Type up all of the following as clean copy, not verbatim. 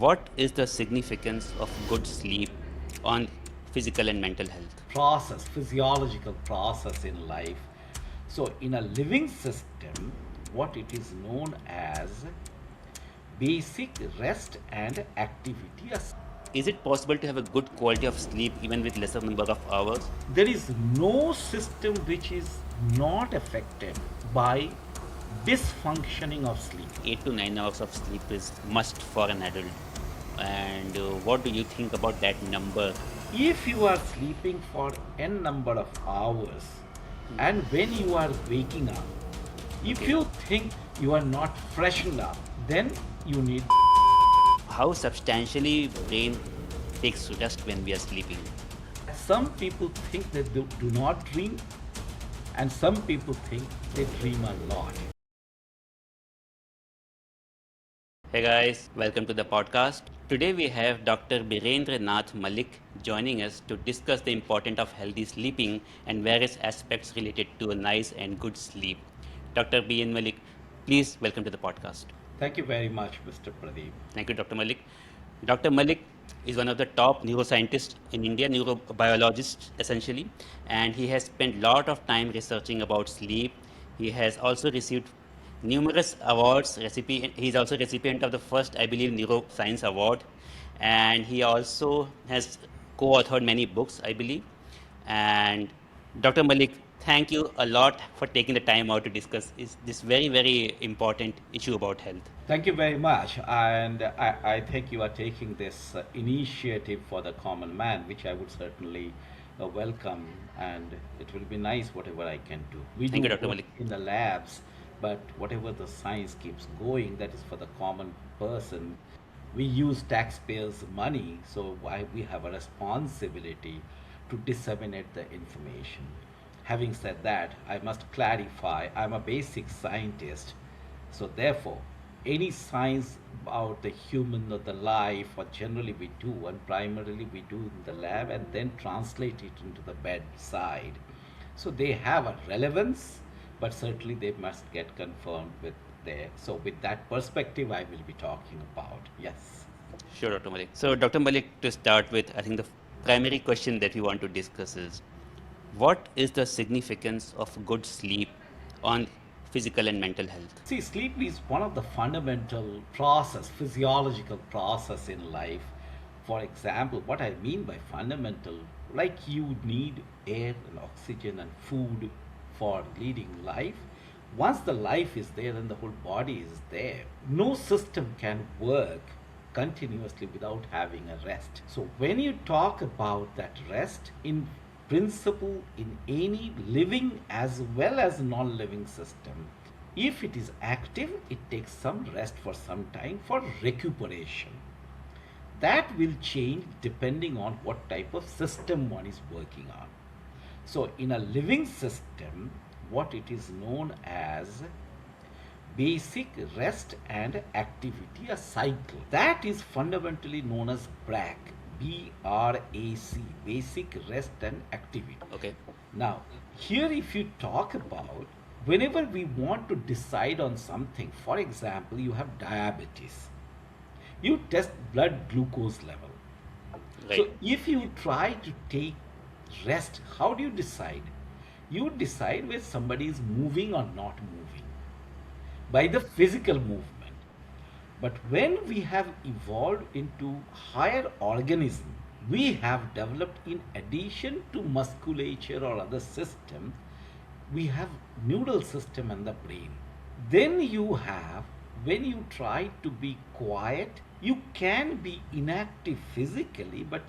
What is the significance of good sleep on physical and mental health? Process, physiological process in life. So, in a living system, what it is known as basic rest and activity. Is it possible to have a good quality of sleep even with lesser number of hours? There is no system which is not affected by dysfunctioning of sleep. 8 to 9 hours of sleep is must for an adult. And what do you think about that number? If you are sleeping for n number of hours and when you are waking up, if Okay. you think you are not fresh enough, then you need. How substantially brain takes rest when we are sleeping? Some people think that they do not dream, and some people think they dream a lot. Hey guys, welcome to the podcast. Today we have Dr. Birendra Nath Malik joining us to discuss the importance of healthy sleeping and various aspects related to a nice and good sleep. Dr. B N Malik, please welcome to the podcast. Thank you very much, Mr. Pradeep. Thank you, Dr. Malik. Dr. Malik is one of the top neuroscientists in India, neurobiologist essentially, and he has spent a lot of time researching about sleep. He has also received numerous awards. He is also recipient of the first, I believe, neuroscience award, and he also has co-authored many books, I believe. And Dr. Malik, thank you a lot for taking the time out to discuss this very, very important issue about health. Thank you very much. And I think you are taking this initiative for the common man, which I would certainly welcome. And it will be nice whatever I can do. We Thank do you, Dr. work Malik. in the labs, but whatever the science keeps going, that is for the common person. We use taxpayers' money, so we have a responsibility to disseminate the information. Having said that, I must clarify I'm a basic scientist, so therefore, any science about the human or the life, or generally we do, and primarily we do in the lab and then translate it into the bedside. So they have a relevance, but certainly they must get confirmed with there. So with that perspective, I will be talking about. Yes. Sure, Dr. Malik. So, Dr. Malik, to start with, I think the primary question that we want to discuss is what is the significance of good sleep on physical and mental health? See, sleep is one of the fundamental process, physiological process in life. For example, what I mean by fundamental, like you need air and oxygen and food for leading life. Once the life is there and the whole body is there, no system can work continuously without having a rest. So when you talk about that rest, in principle, in any living as well as non-living system, if it is active, it takes some rest for some time for recuperation. That will change depending on what type of system one is working on. So in a living system, what it is known as basic rest and activity, a cycle. That is fundamentally known as BRAC, basic rest and activity. Okay. Now, here if you talk about whenever we want to decide on something, for example, you have diabetes, you test blood glucose level. Right. So if you try to take rest, how do you decide? You decide whether somebody is moving or not moving by the physical movement. But when we have evolved into higher organism, we have developed in addition to musculature or other system, we have neural system and the brain. Then you have, when you try to be quiet, you can be inactive physically, but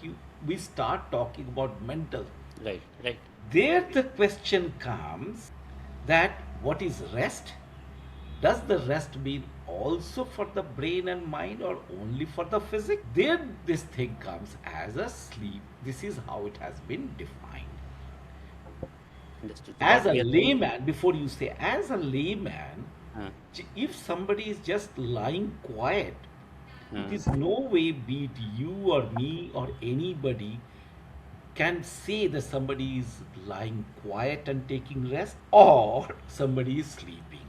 we start talking about mental. Right. Right. There the question comes that what is rest? Does the rest mean also for the brain and mind or only for the physics? There this thing comes as a sleep. This is how it has been defined. Understood. So As what a we are saying. layman, before you say, as a layman, Uh, if somebody is just lying quiet, it uh, is no way, be it you or me or anybody, can say that somebody is lying quiet and taking rest or somebody is sleeping.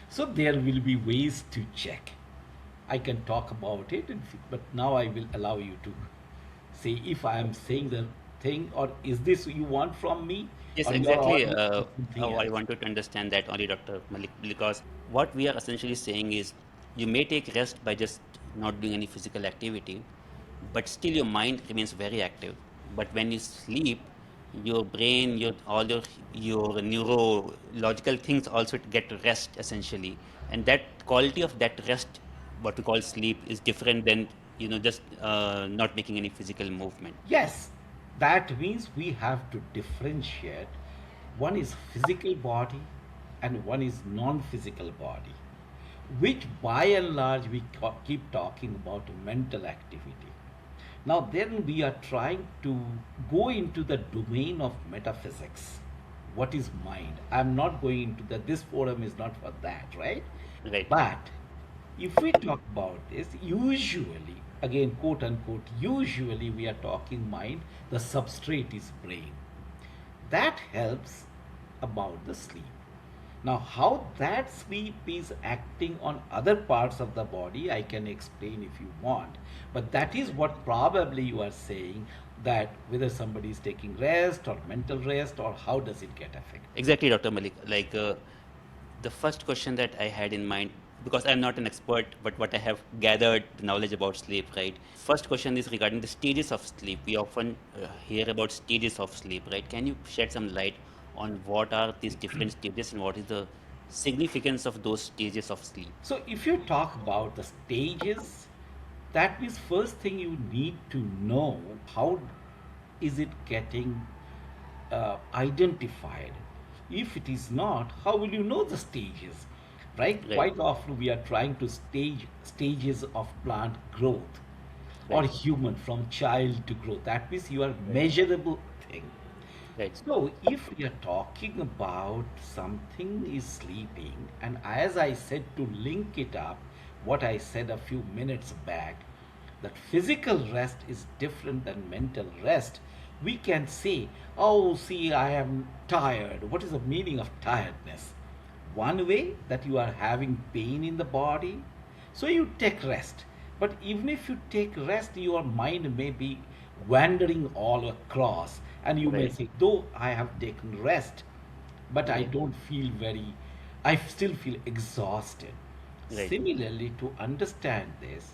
So there will be ways to check. I can talk about it, but now I will allow you to say if I am saying the thing, or is this you want from me, Yes, or your exactly. audience wants something I else. wanted to understand that only, Dr. Malik, because what we are essentially saying is you may take rest by just not doing any physical activity, but still your mind remains very active. But when you sleep, your brain, your neurological things also get rest essentially, and that quality of that rest, what we call sleep, is different than just not making any physical movement. Yes, that means we have to differentiate. One is physical body and one is non-physical body, which by and large we keep talking about mental activity. Now then we are trying to go into the domain of metaphysics. What is mind? I'm not going into that. This forum is not for that, right? Right, But if we talk about this, usually, again, quote unquote, usually we are talking mind, the substrate is brain. That helps about the sleep. Now, how that sleep is acting on other parts of the body, I can explain if you want. But that is what probably you are saying, that whether somebody is taking rest or mental rest, or how does it get affected. exactly, Dr. Malik. Like the first question that I had in mind, because I'm not an expert, but what I have gathered the knowledge about sleep, right? First question is regarding the stages of sleep. We often hear about stages of sleep, right? Can you shed some light on what are these different stages and what is the significance of those stages of sleep? So, if you talk about the stages, that means first thing you need to know how is it getting identified. If it is not, how will you know the stages? Right? Right, Quite often we are trying to stage stages of plant growth or right, human from child to growth. That means you are measurable thing. right, So, if we are talking about something is sleeping, and as I said to link it up, what I said a few minutes back, that physical rest is different than mental rest. We can say, oh, see, I am tired. What is the meaning of tiredness? One way that you are having pain in the body, so you take rest. But even if you take rest, your mind may be wandering all across, and you may right, say, though I have taken rest, but I right, don't feel very, I still feel exhausted. right, Similarly, to understand this,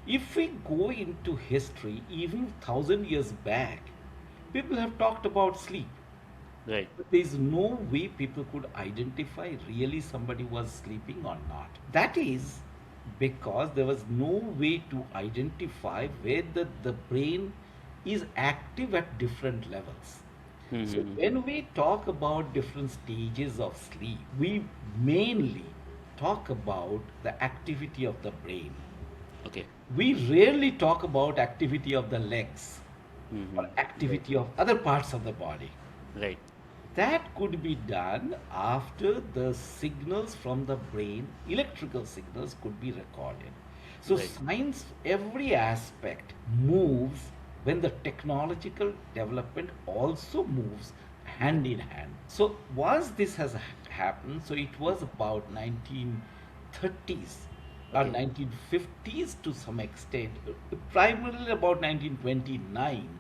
if we go into history, even 1,000 years back, people have talked about sleep. right, But there is no way people could identify really somebody was sleeping or not. That is because there was no way to identify whether the brain is active at different levels. So mm-hmm. when we talk about different stages of sleep, we mainly talk about the activity of the brain. Okay, We rarely talk about activity of the legs or mm-hmm. activity of other parts of the body. Right, That could be done after the signals from the brain, electrical signals, could be recorded. So, right, science, every aspect moves when the technological development also moves hand in hand. So, once this has happened, so it was about 1930s or okay, 1950s to some extent, primarily about 1929,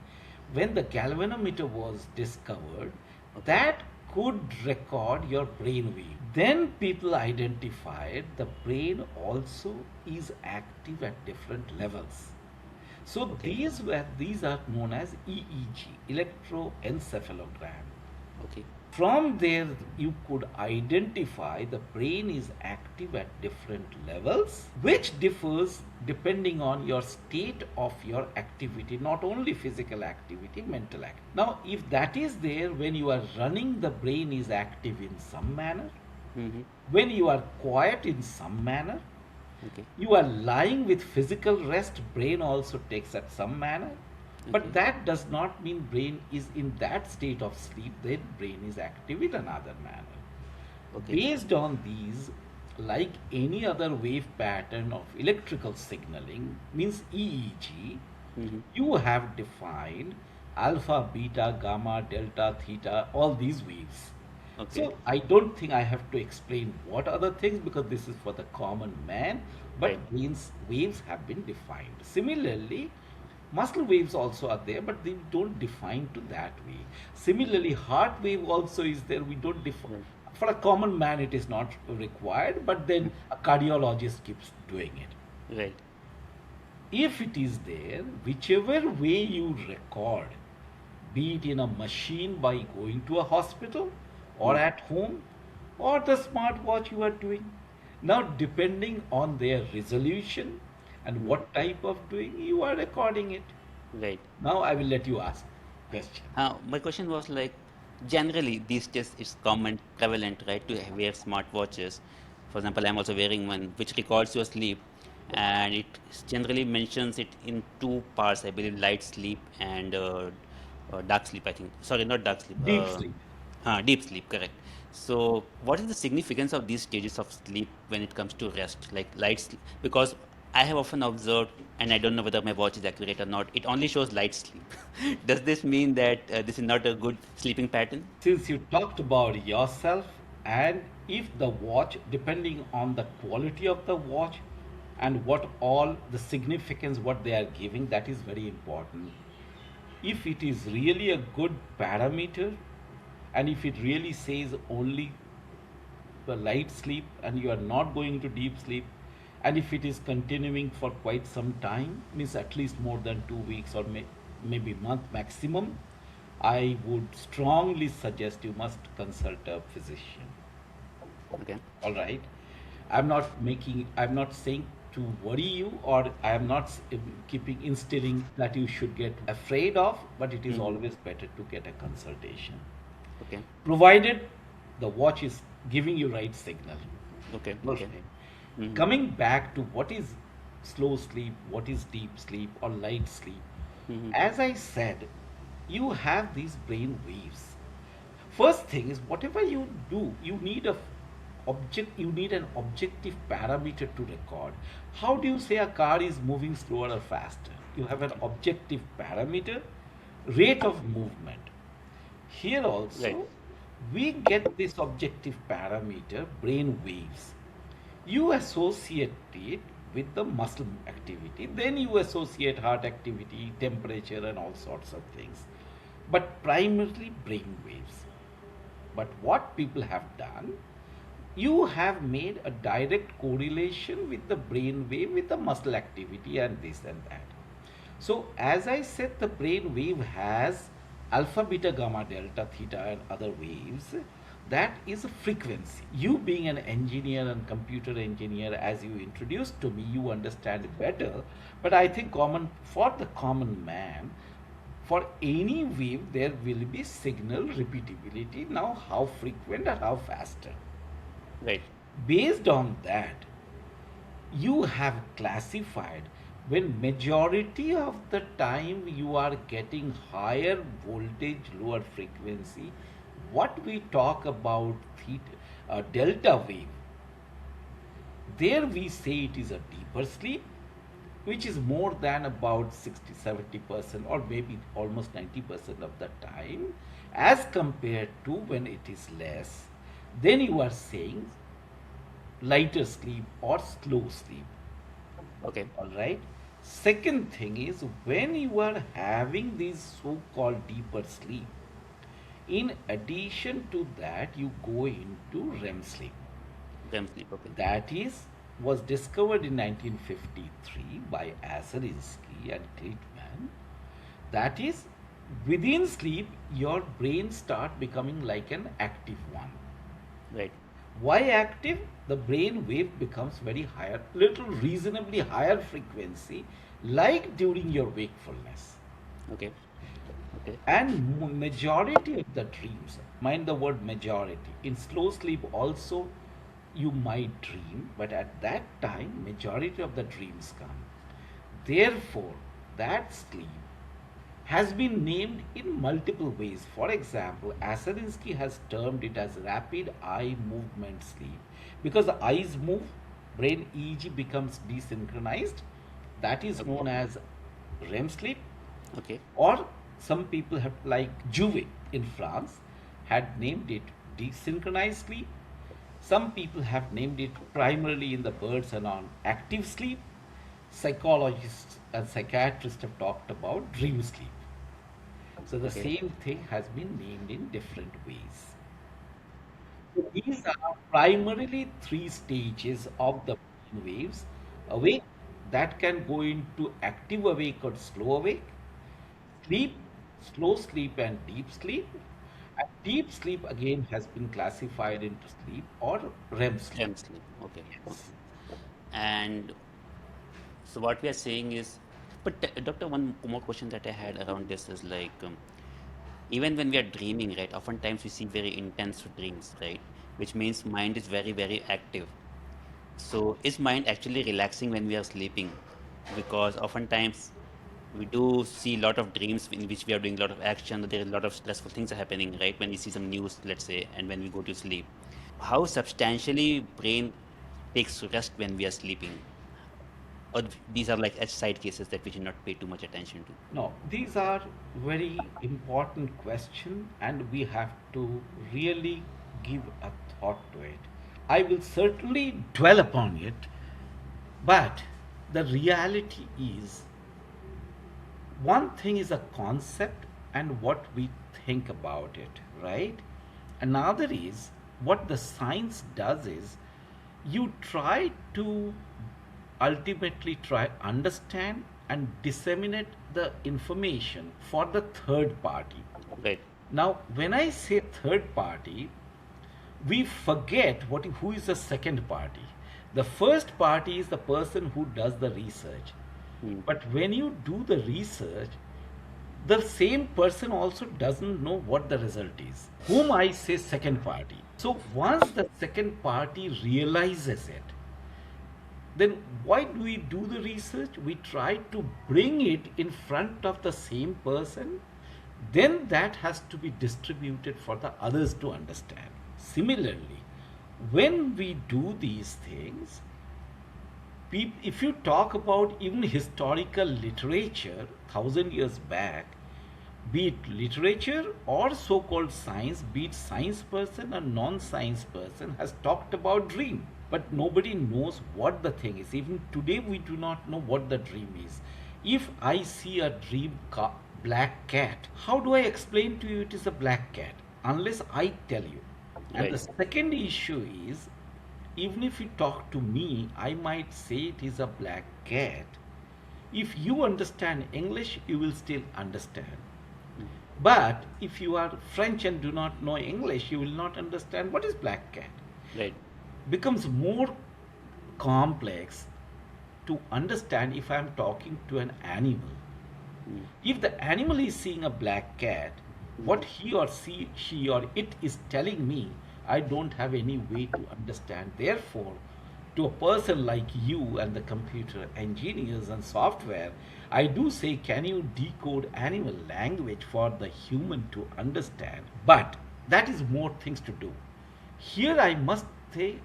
when the galvanometer was discovered, okay, that could record your brain wave. Then people identified the brain also is active at different levels. So okay, these are known as EEG, electroencephalogram. okay, From there, you could identify the brain is active at different levels, which differs depending on your state of your activity, not only physical activity, mental activity. Now, if that is there, when you are running, the brain is active in some manner. mm-hmm. When you are quiet, in some manner. Okay, You are lying with physical rest, brain also takes at some manner. But okay, that does not mean brain is in that state of sleep, then brain is active in another manner. okay, Based on these, like any other wave pattern of electrical signaling, means EEG, mm-hmm. you have defined alpha, beta, gamma, delta, theta, all these waves. Okay. So I don't think I have to explain what other things because this is for the common man, Right. but brain's waves have been defined. Similarly, muscle waves also are there, but they don't define to that way. Similarly, heart wave also is there. We don't define. Right. For a common man, it is not required, but then a cardiologist keeps doing it. Right. If it is there, whichever way you record, be it in a machine by going to a hospital or Mm. at home or the smartwatch you are doing. Now, depending on their resolution and Mm. what type of doing, you are recording it. Right. Now, I will let you ask question. My question was like, generally these days it's common, prevalent, right, to wear smartwatches. For example, I'm also wearing one which records your sleep, and it generally mentions it in two parts, I believe, light sleep and dark sleep. I think. Sorry, not dark sleep. Deep sleep. Deep sleep, correct. So, what is the significance of these stages of sleep when it comes to rest, like light sleep? Because I have often observed, and I don't know whether my watch is accurate or not, it only shows light sleep. Does this mean that this is not a good sleeping pattern? Since you talked about yourself, and if the watch, depending on the quality of the watch and what all the significance what they are giving, that is very important. If it is really a good parameter, and if it really says only the light sleep and you are not going to deep sleep, and if it is continuing for quite some time, means at least more than 2 weeks or maybe month maximum, I would strongly suggest you must consult a physician. Okay. All right. I'm not saying to worry you, or I am not keeping instilling that you should get afraid of, but it is Hmm. always better to get a consultation. Okay. Provided the watch is giving you right signal. Okay. All Okay. right. Hmm. Coming back to what is slow sleep, what is deep sleep or light sleep. Hmm. As I said, you have these brain waves. First thing is whatever you do, you need an objective parameter to record. How do you say a car is moving slower or faster? You have an Okay. objective parameter, rate of movement. Here Right. also, we get this objective parameter, brain waves. You associate it with the muscle activity, then you associate heart activity, temperature, and all sorts of things. But primarily brain waves. But what people have done, you have made a direct correlation with the brain wave with the muscle activity and this and that. So, as I said, the brain wave has alpha, beta, gamma, delta, theta, and other waves. That is a frequency. You, being an engineer and computer engineer, as you introduced to me, you understand it better. But I think common for the common man, for any wave, there will be signal repeatability. Now, how frequent or how faster? Right. Based on that, you have classified when majority of the time you are getting higher voltage, lower frequency, what we talk about theta, delta wave, there we say it is a deeper sleep, which is more than about 60-70% or maybe almost 90% of the time, as compared to when it is less, then you are saying lighter sleep or slow sleep. Okay. All right. Second thing is when you are having these so-called deeper sleep, in addition to that, you go into REM sleep. REM sleep. Okay. That is was discovered in 1953 by Aserinsky and Kleitman. That is, within sleep, your brain start becoming like an active one. Right. Why active? The brain wave becomes very higher, little reasonably higher frequency, like during your wakefulness. Okay. Okay. And majority of the dreams, mind the word majority, in slow sleep also you might dream, but at that time, majority of the dreams come. Therefore, that sleep has been named in multiple ways. For example, Aserinsky has termed it as rapid eye movement sleep because the eyes move, brain EEG becomes desynchronized. That is Okay. known as REM sleep. Okay. Or some people have, like Juve in France, had named it desynchronized sleep. Some people have named it primarily in the birds and on active sleep. Psychologists and psychiatrists have talked about dream sleep. So the Okay. same thing has been named in different ways. So these are primarily three stages of the brain waves. Awake, that can go into active awake or slow awake, sleep, slow sleep, and deep sleep. And deep sleep again has been classified into sleep or REM sleep. REM sleep. Okay. Okay. Yes. And so what we are saying is, but doctor, one more question that I had around this is like, even when we are dreaming, right? Oftentimes we see very intense dreams, right? Which means mind is very, very active. So is mind actually relaxing when we are sleeping? Because oftentimes we do see a lot of dreams in which we are doing a lot of action. There is a lot of stressful things are happening, right? When we see some news, let's say, and when we go to sleep. How substantially brain takes rest when we are sleeping? Or these are like side cases that we should not pay too much attention to. No, these are very important question and we have to really give a thought to it. I will certainly dwell upon it, but the reality is one thing is a concept and what we think about it, right? Another is what the science does is you try to ultimately try understand and disseminate the information for the third party. Right, Now, when I say third party, we forget who is the second party. The first party is the person who does the research. hmm, But when you do the research, the same person also doesn't know what the result is. Whom I say second party. So once the second party realizes it, then why do we do the research? We try to bring it in front of the same person. Then that has to be distributed for the others to understand. Similarly, when we do these things, if you talk about even historical literature, 1,000 years back, be it literature or so-called science, be it science person or non-science person, has talked about dream. But nobody knows what the thing is. Even today, we do not know what the dream is. If I see a black cat, how do I explain to you it is a black cat? Unless I tell you. And the right, second issue is, even if you talk to me, I might say it is a black cat. If you understand English, you will still understand. hmm, But if you are French and do not know English, you will not understand what is black cat. right, Becomes more complex to understand if I am talking to an animal. hmm, If the animal is seeing a black cat, hmm, what he or she or it is telling me, I don't have any way to understand. Therefore, to a person like you and the computer engineers and software, I do say, can you decode animal language for the human to understand? But that is more things to do. Here I must say,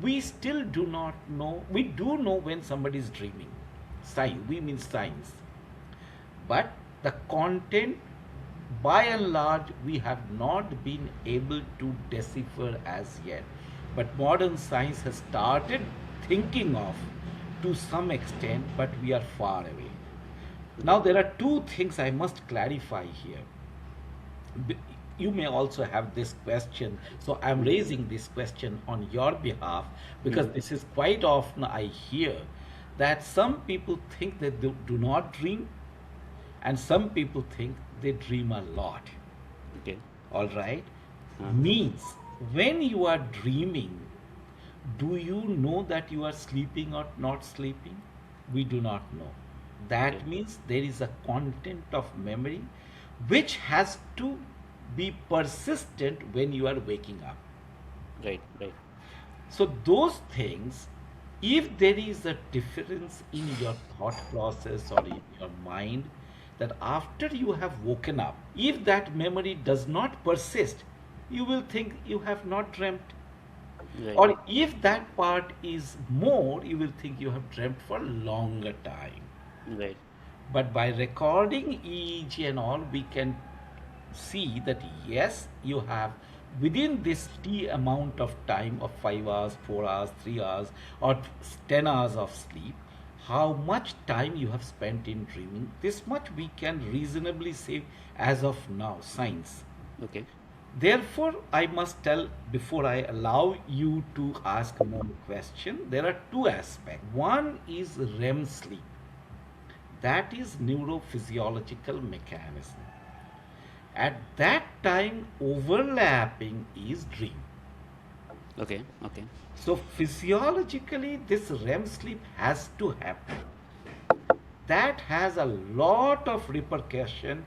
we still do not know. We do know when somebody is dreaming. Science, we mean science. But the content, by and large, we have not been able to decipher as yet. But modern science has started thinking of to some extent, but we are far away. Now, right, there are two things I must clarify here. B- You may also have this question, so I'm hmm, raising this question on your behalf because hmm, this is quite often I hear that some people think that they do not dream and some people think they dream a lot. okay, All right? uh, Means when you are dreaming, do you know that you are sleeping or not sleeping? We do not know. okay, That means there is a content of memory which has to be persistent when you are waking up. right, right, So, those things, if there is a difference in your thought process or in your mind, that after you have woken up, if that memory does not persist, you will think you have not dreamt. right, Or if that part is more, you will think you have dreamt for a longer time. right, But by recording EEG and all, we can see that yes, you have within this T amount of time of 5 hours, 4 hours, 3 hours, or 10 hours of sleep, how much time you have spent in dreaming, this much we can reasonably say as of now, science. Okay. Therefore, I must tell before I allow you to ask more question, there are two aspects. One is REM sleep. That is neurophysiological mechanism. At that time, overlapping is dream. Okay. Okay. So physiologically, this REM sleep has to happen. That has a lot of repercussion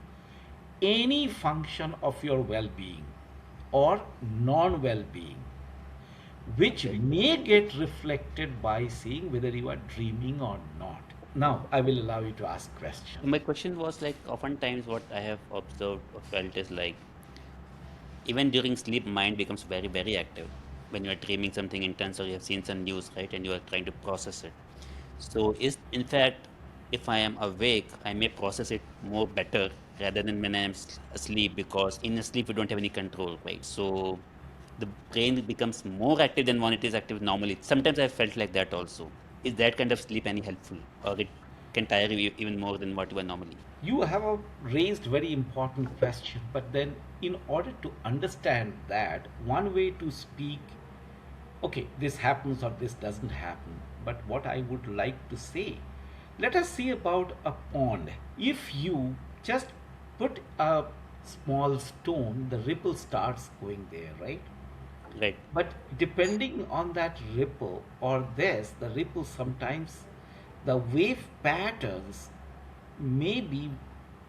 any function of your well-being or non-well-being, which Okay. may get reflected by seeing whether you are dreaming or not. Now I will allow you to ask question. So my question was like, oftentimes what I have observed or felt is like, even during sleep, mind becomes very, very active. When you are dreaming something intense or you have seen some news, right, and you are trying to process it. So is in fact, if I am awake, I may process it more better rather than when I am asleep, because in sleep we don't have any control, right? So the brain becomes more active than when it is active normally. Sometimes I felt like that also. Is that kind of sleep any helpful, or it can tire you even more than what you are normally? You have raised very important question, but then in order to understand that, one way to speak, okay, this happens or this doesn't happen, but what I would like to say, let us see about a pond. If you just put a small stone, the ripple starts going there, right? Right. But depending on that ripple or this, the ripple sometimes, the wave patterns may be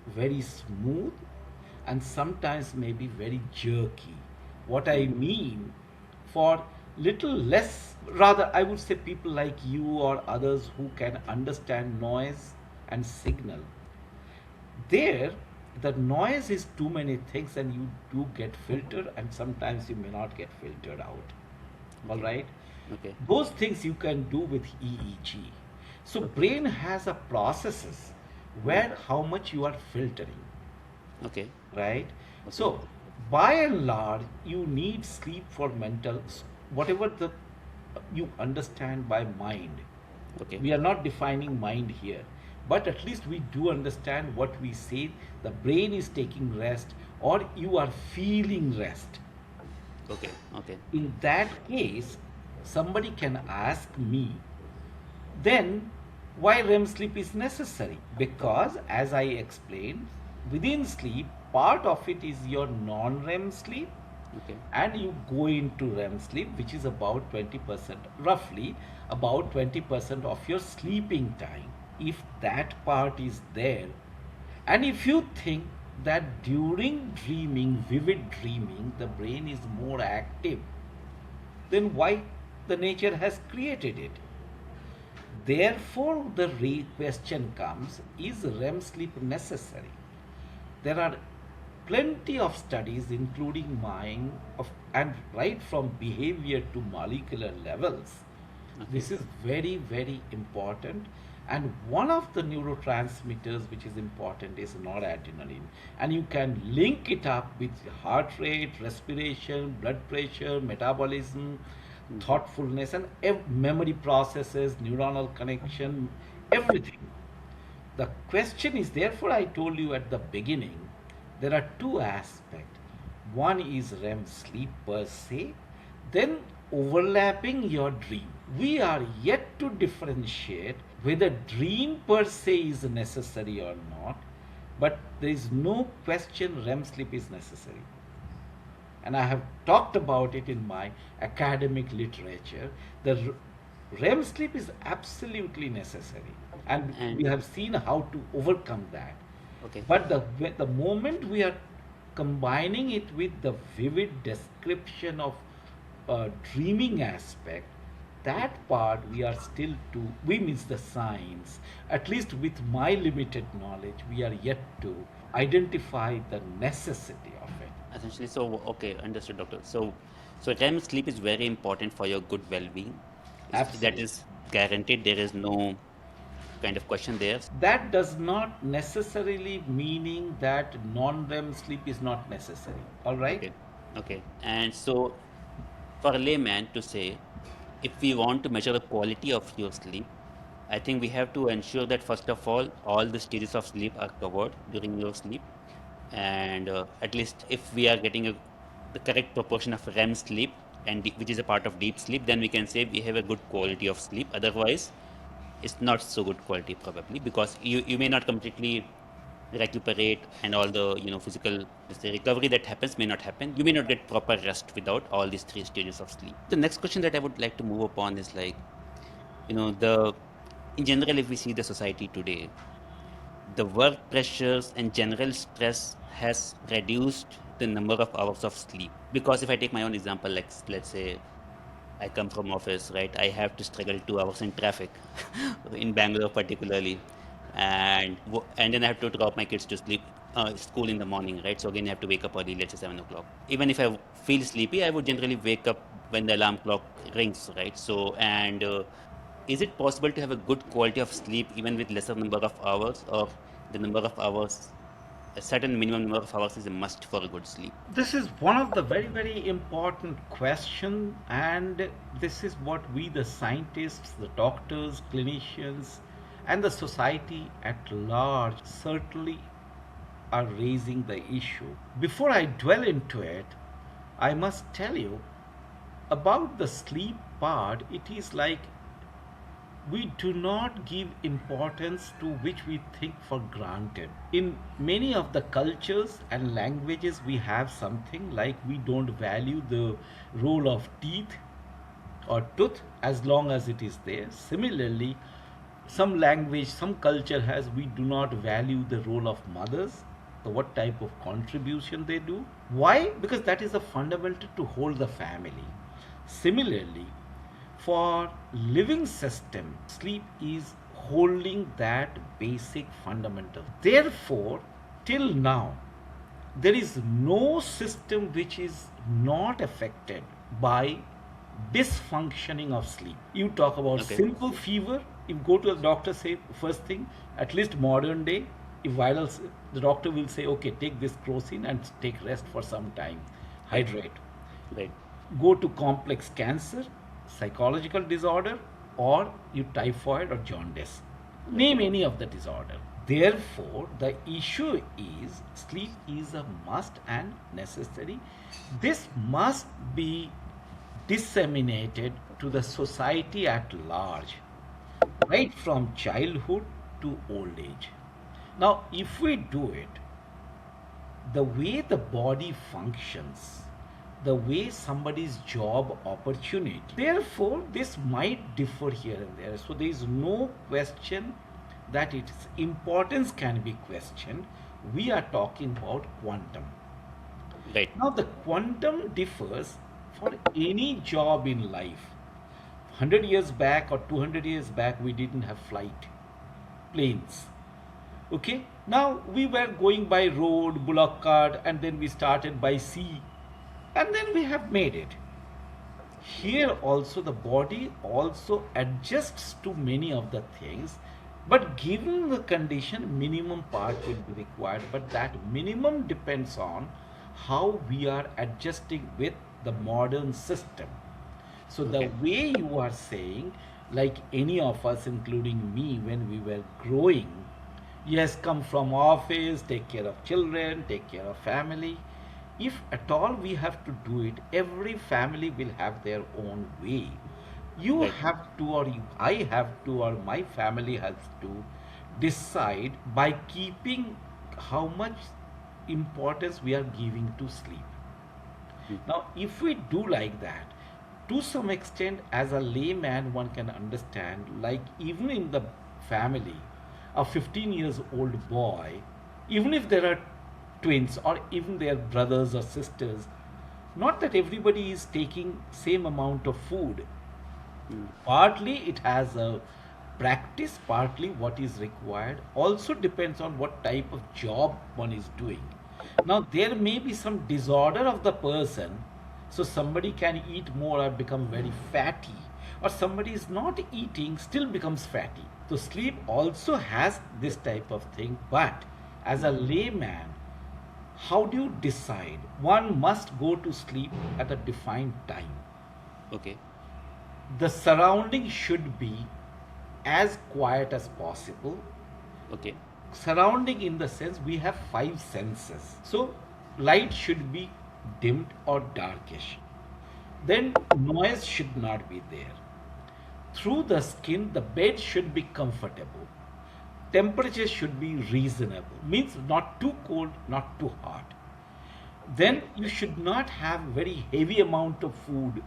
very smooth and sometimes may be very jerky. What I Mm. mean, for little less, rather, I would say people like you or others who can understand noise and signal, there the noise is too many things and you do get filtered and sometimes you may not get filtered out. All Okay. right, Okay. those things you can do with EEG. So Okay. brain has a processes Mm. where how much you are filtering, Okay. right? So Okay. by and large you need sleep for mental, whatever the you understand by mind. Okay. We are not defining mind here, but at least we do understand what we say, the brain is taking rest or you are feeling rest. Okay. Okay. In that case, somebody can ask me, then why REM sleep is necessary? Because as I explained, within sleep, part of it is your non-REM sleep, Okay. and you go into REM sleep, which is about 20%, roughly about 20% of your sleeping time. If that part is there, and if you think that during dreaming, vivid dreaming, the brain is more active, then why the nature has created it? Therefore, the question comes, is REM sleep necessary? There are plenty of studies, including mine, and right from behavior to molecular levels. Okay. This is very, very important. And one of the neurotransmitters which is important is noradrenaline. And you can link it up with heart rate, respiration, blood pressure, metabolism, Mm-hmm. thoughtfulness, and memory processes, neuronal connection, everything. The question is, therefore, I told you at the beginning, there are two aspects. One is REM sleep per se, then overlapping your dream. We are yet to differentiate whether dream per se is necessary or not, but there is no question REM sleep is necessary, and I have talked about it in my academic literature. The REM sleep is absolutely necessary, and we And have seen how to overcome that. okay. But the moment we are combining it with the vivid description of dreaming aspect, that part we are still to, we means the science, at least with my limited knowledge, we are yet to identify the necessity of it. Essentially, so okay, understood, doctor. So REM sleep is very important for your good well-being. That Absolutely. is guaranteed. There is no kind of question there. That does not necessarily meaning that non-REM sleep is not necessary. All right? Okay. Okay. And so, for a layman to say, if we want to measure the quality of your sleep, I think we have to ensure that first of all the stages of sleep are covered during your sleep, and at least if we are getting the correct proportion of REM sleep and which is a part of deep sleep, then we can say we have a good quality of sleep. Otherwise, it's not so good quality probably because you may not completely recuperate and all the physical let's say recovery that happens may not happen. You may not get proper rest without all these three stages of sleep. The next question that I would like to move upon is like the in general, if we see the society today, the work pressures and general stress has reduced the number of hours of sleep. Because if I take my own example, like let's say I come from office, right? I have to struggle 2 hours in traffic in Bangalore particularly, and and then I have to drop my kids to sleep school in the morning, right? So again, I have to wake up early, let's say 7 o'clock. Even if I feel sleepy, I would generally wake up when the alarm clock rings, right? So and is it possible to have a good quality of sleep even with lesser number of hours, or the number of hours, a certain minimum number of hours is a must for a good sleep? This is one of the very, very important question, and this is what we, the scientists, the doctors, clinicians, and the society at large certainly are raising the issue. Before I dwell into it, I must tell you about the sleep part. It is like we do not give importance to which we think for granted. In many of the cultures and languages, we have something like we don't value the role of teeth or tooth as long as it is there. Similarly, some language, some culture has we do not value the role of mothers, what type of contribution they do. Why? Because that is a fundamental to hold the family. Similarly, for living system, sleep is holding that basic fundamental. Therefore, till now, there is no system which is not affected by dysfunctioning of sleep. You talk about Okay. simple fever, if you go to the doctor, say first thing, at least modern day, if viral, the doctor will say, okay, take this crocin and take rest for some time, Right. hydrate. Right. Go to complex cancer, psychological disorder, or you typhoid or jaundice. Right. Name any of the disorder. Therefore, the issue is sleep is a must and necessary. This must be disseminated to the society at large, right from childhood to old age. Now, if we do it, the way the body functions, the way somebody's job opportunity. Therefore, this might differ here and there. So there is no question that its importance can be questioned. We are talking about quantum. Right. Now, the quantum differs for any job in life. 100 years back or 200 years back, we didn't have flight, planes. Okay, now we were going by road, bullock cart, and then we started by sea, and then we have made it. Here also the body also adjusts to many of the things, but given the condition, minimum part will be required. But that minimum depends on how we are adjusting with the modern system. So the Okay. way you are saying, like any of us, including me, when we were growing, yes, come from office, take care of children, take care of family. If at all we have to do it, every family will have their own way. You Right. have to, or you, I have to, or my family has to decide by keeping how much importance we are giving to sleep. Mm. Now, if we do like that, to some extent, as a layman, one can understand, like even in the family, a 15 years old boy, even if there are twins or even their brothers or sisters, not that everybody is taking same amount of food. Mm. Partly it has a practice, partly what is required. Also depends on what type of job one is doing. Now, there may be some disorder of the person, so somebody can eat more or become very fatty, or somebody is not eating, still becomes fatty. So, sleep also has this type of thing, but as a layman, How do you decide? One must go to sleep at a defined time. Okay. The surrounding should be as quiet as possible. Okay. Surrounding in the sense we have five senses. So light should be dimmed or darkish. Then noise should not be there. Through the skin, the bed should be comfortable. Temperature should be reasonable, means not too cold, not too hot. Then Right. you should not have very heavy amount of food.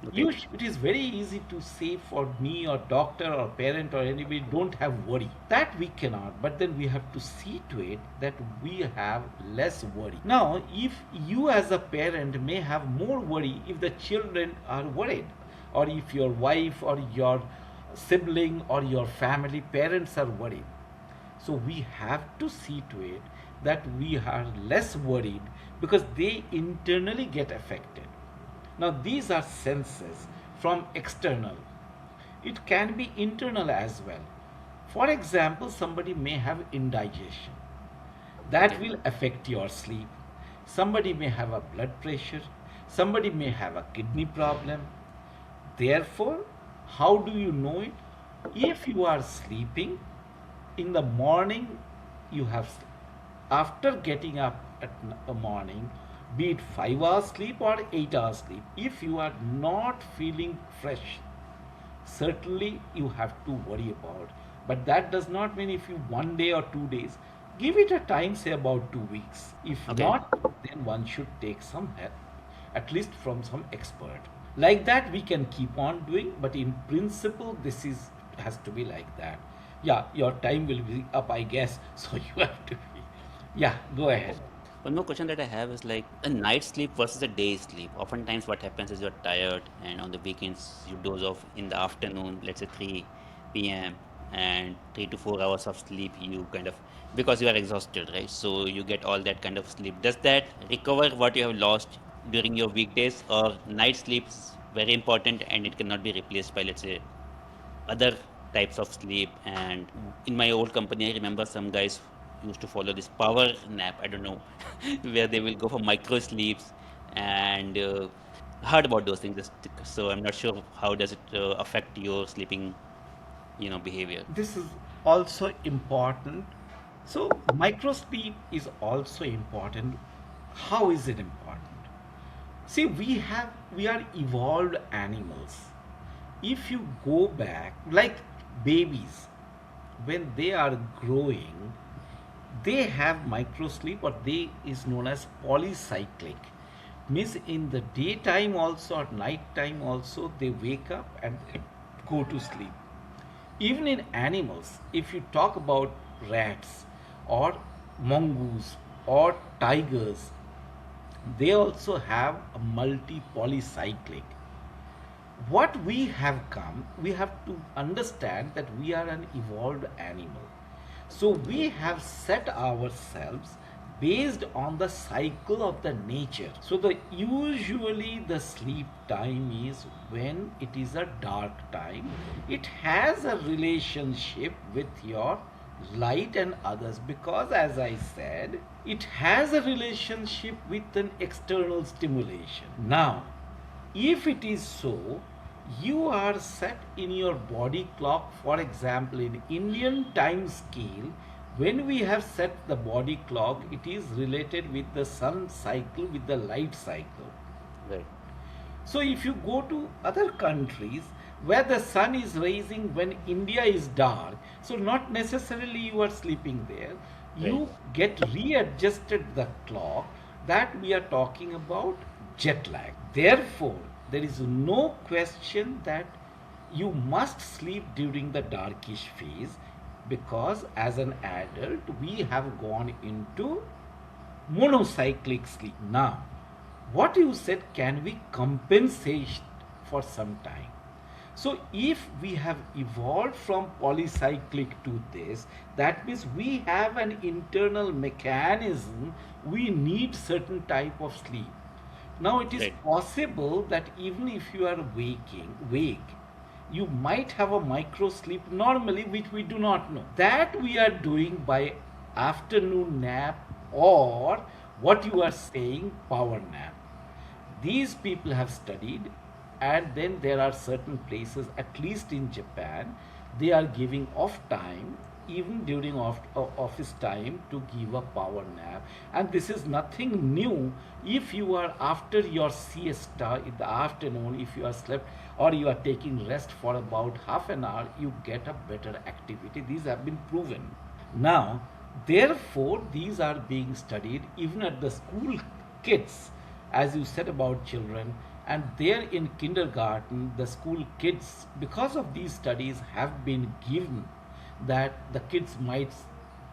Okay. It is very easy to say for me or doctor or parent or anybody, don't have worry. That we cannot, but then we have to see to it that we have less worry. Now, if you as a parent may have more worry if the children are worried, or if your wife or your sibling or your family parents are worried, so we have to see to it that we are less worried because they internally get affected. Now, these are senses from external. It can be internal as well. For example, somebody may have indigestion. That Okay. will affect your sleep. Somebody may have a blood pressure. Somebody may have a kidney problem. Therefore, how do you know it? If you are sleeping in the morning, you have after getting up at the morning, be it 5 hours sleep or 8 hours sleep, if you are not feeling fresh, certainly you have to worry about. But that does not mean if you 1 day or 2 days. Give it a time, say about 2 weeks. If Okay. not, then one should take some help, at least from some expert. Like that, we can keep on doing, but in principle, this is has to be like that. Yeah, your time will be up, I guess. So you have to be. Yeah, go ahead. One more question that I have is like a night sleep versus a day sleep. Oftentimes, what happens is you're tired, and on the weekends, you doze off in the afternoon, let's say 3 p.m., and 3 to 4 hours of sleep, you kind of, because you are exhausted, right? So you get all that kind of sleep. Does that recover what you have lost during your weekdays, or night sleep is very important and it cannot be replaced by, let's say, other types of sleep? And in my old company, I remember some guys used to follow this power nap. I don't know where they will go for micro sleeps, and heard about those things. So I'm not sure how does it affect your sleeping, behavior. This is also important. So, micro sleep is also important. How is it important? See, we are evolved animals. If you go back, like babies, when they are growing, they have micro sleep, or they is known as polycyclic. Means in the daytime also or night time also they wake up and go to sleep. Even in animals, if you talk about rats or mongoose or tigers, they also have a multi polycyclic. What we have come, we have to understand that we are an evolved animal. So we Okay. have set ourselves based on the cycle of the nature. So the usually the sleep time is when it is a dark time. It has a relationship with your light and others, because as I said, it has a relationship with an external stimulation. Now, if it is so, you are set in your body clock. For example, in Indian time scale, when we have set the body clock, it is related with the sun cycle, with the light cycle. Right. So if you go to other countries where the sun is rising when India is dark, so not necessarily you are sleeping there. Right. You get readjusted the clock. That we are talking about jet lag. Therefore, there is no question that you must sleep during the darkish phase, because as an adult we have gone into monocyclic sleep. Now, what you said, can we compensate for some time? So, if we have evolved from polycyclic to this, that means we have an internal mechanism. We need certain type of sleep. Now, it is Right. possible that even if you are wake, you might have a micro sleep normally, which we do not know. That we are doing by afternoon nap or what you are saying, power nap. These people have studied, and then there are certain places, at least in Japan, they are giving off time even during office time to give a power nap. And this is nothing new. If you are after your siesta in the afternoon, if you are slept or you are taking rest for about half an hour, you get a better activity. These have been proven. Now, therefore, these are being studied even at the school kids, as you said about children, and there in kindergarten, the school kids, because of these studies, have been given that the kids might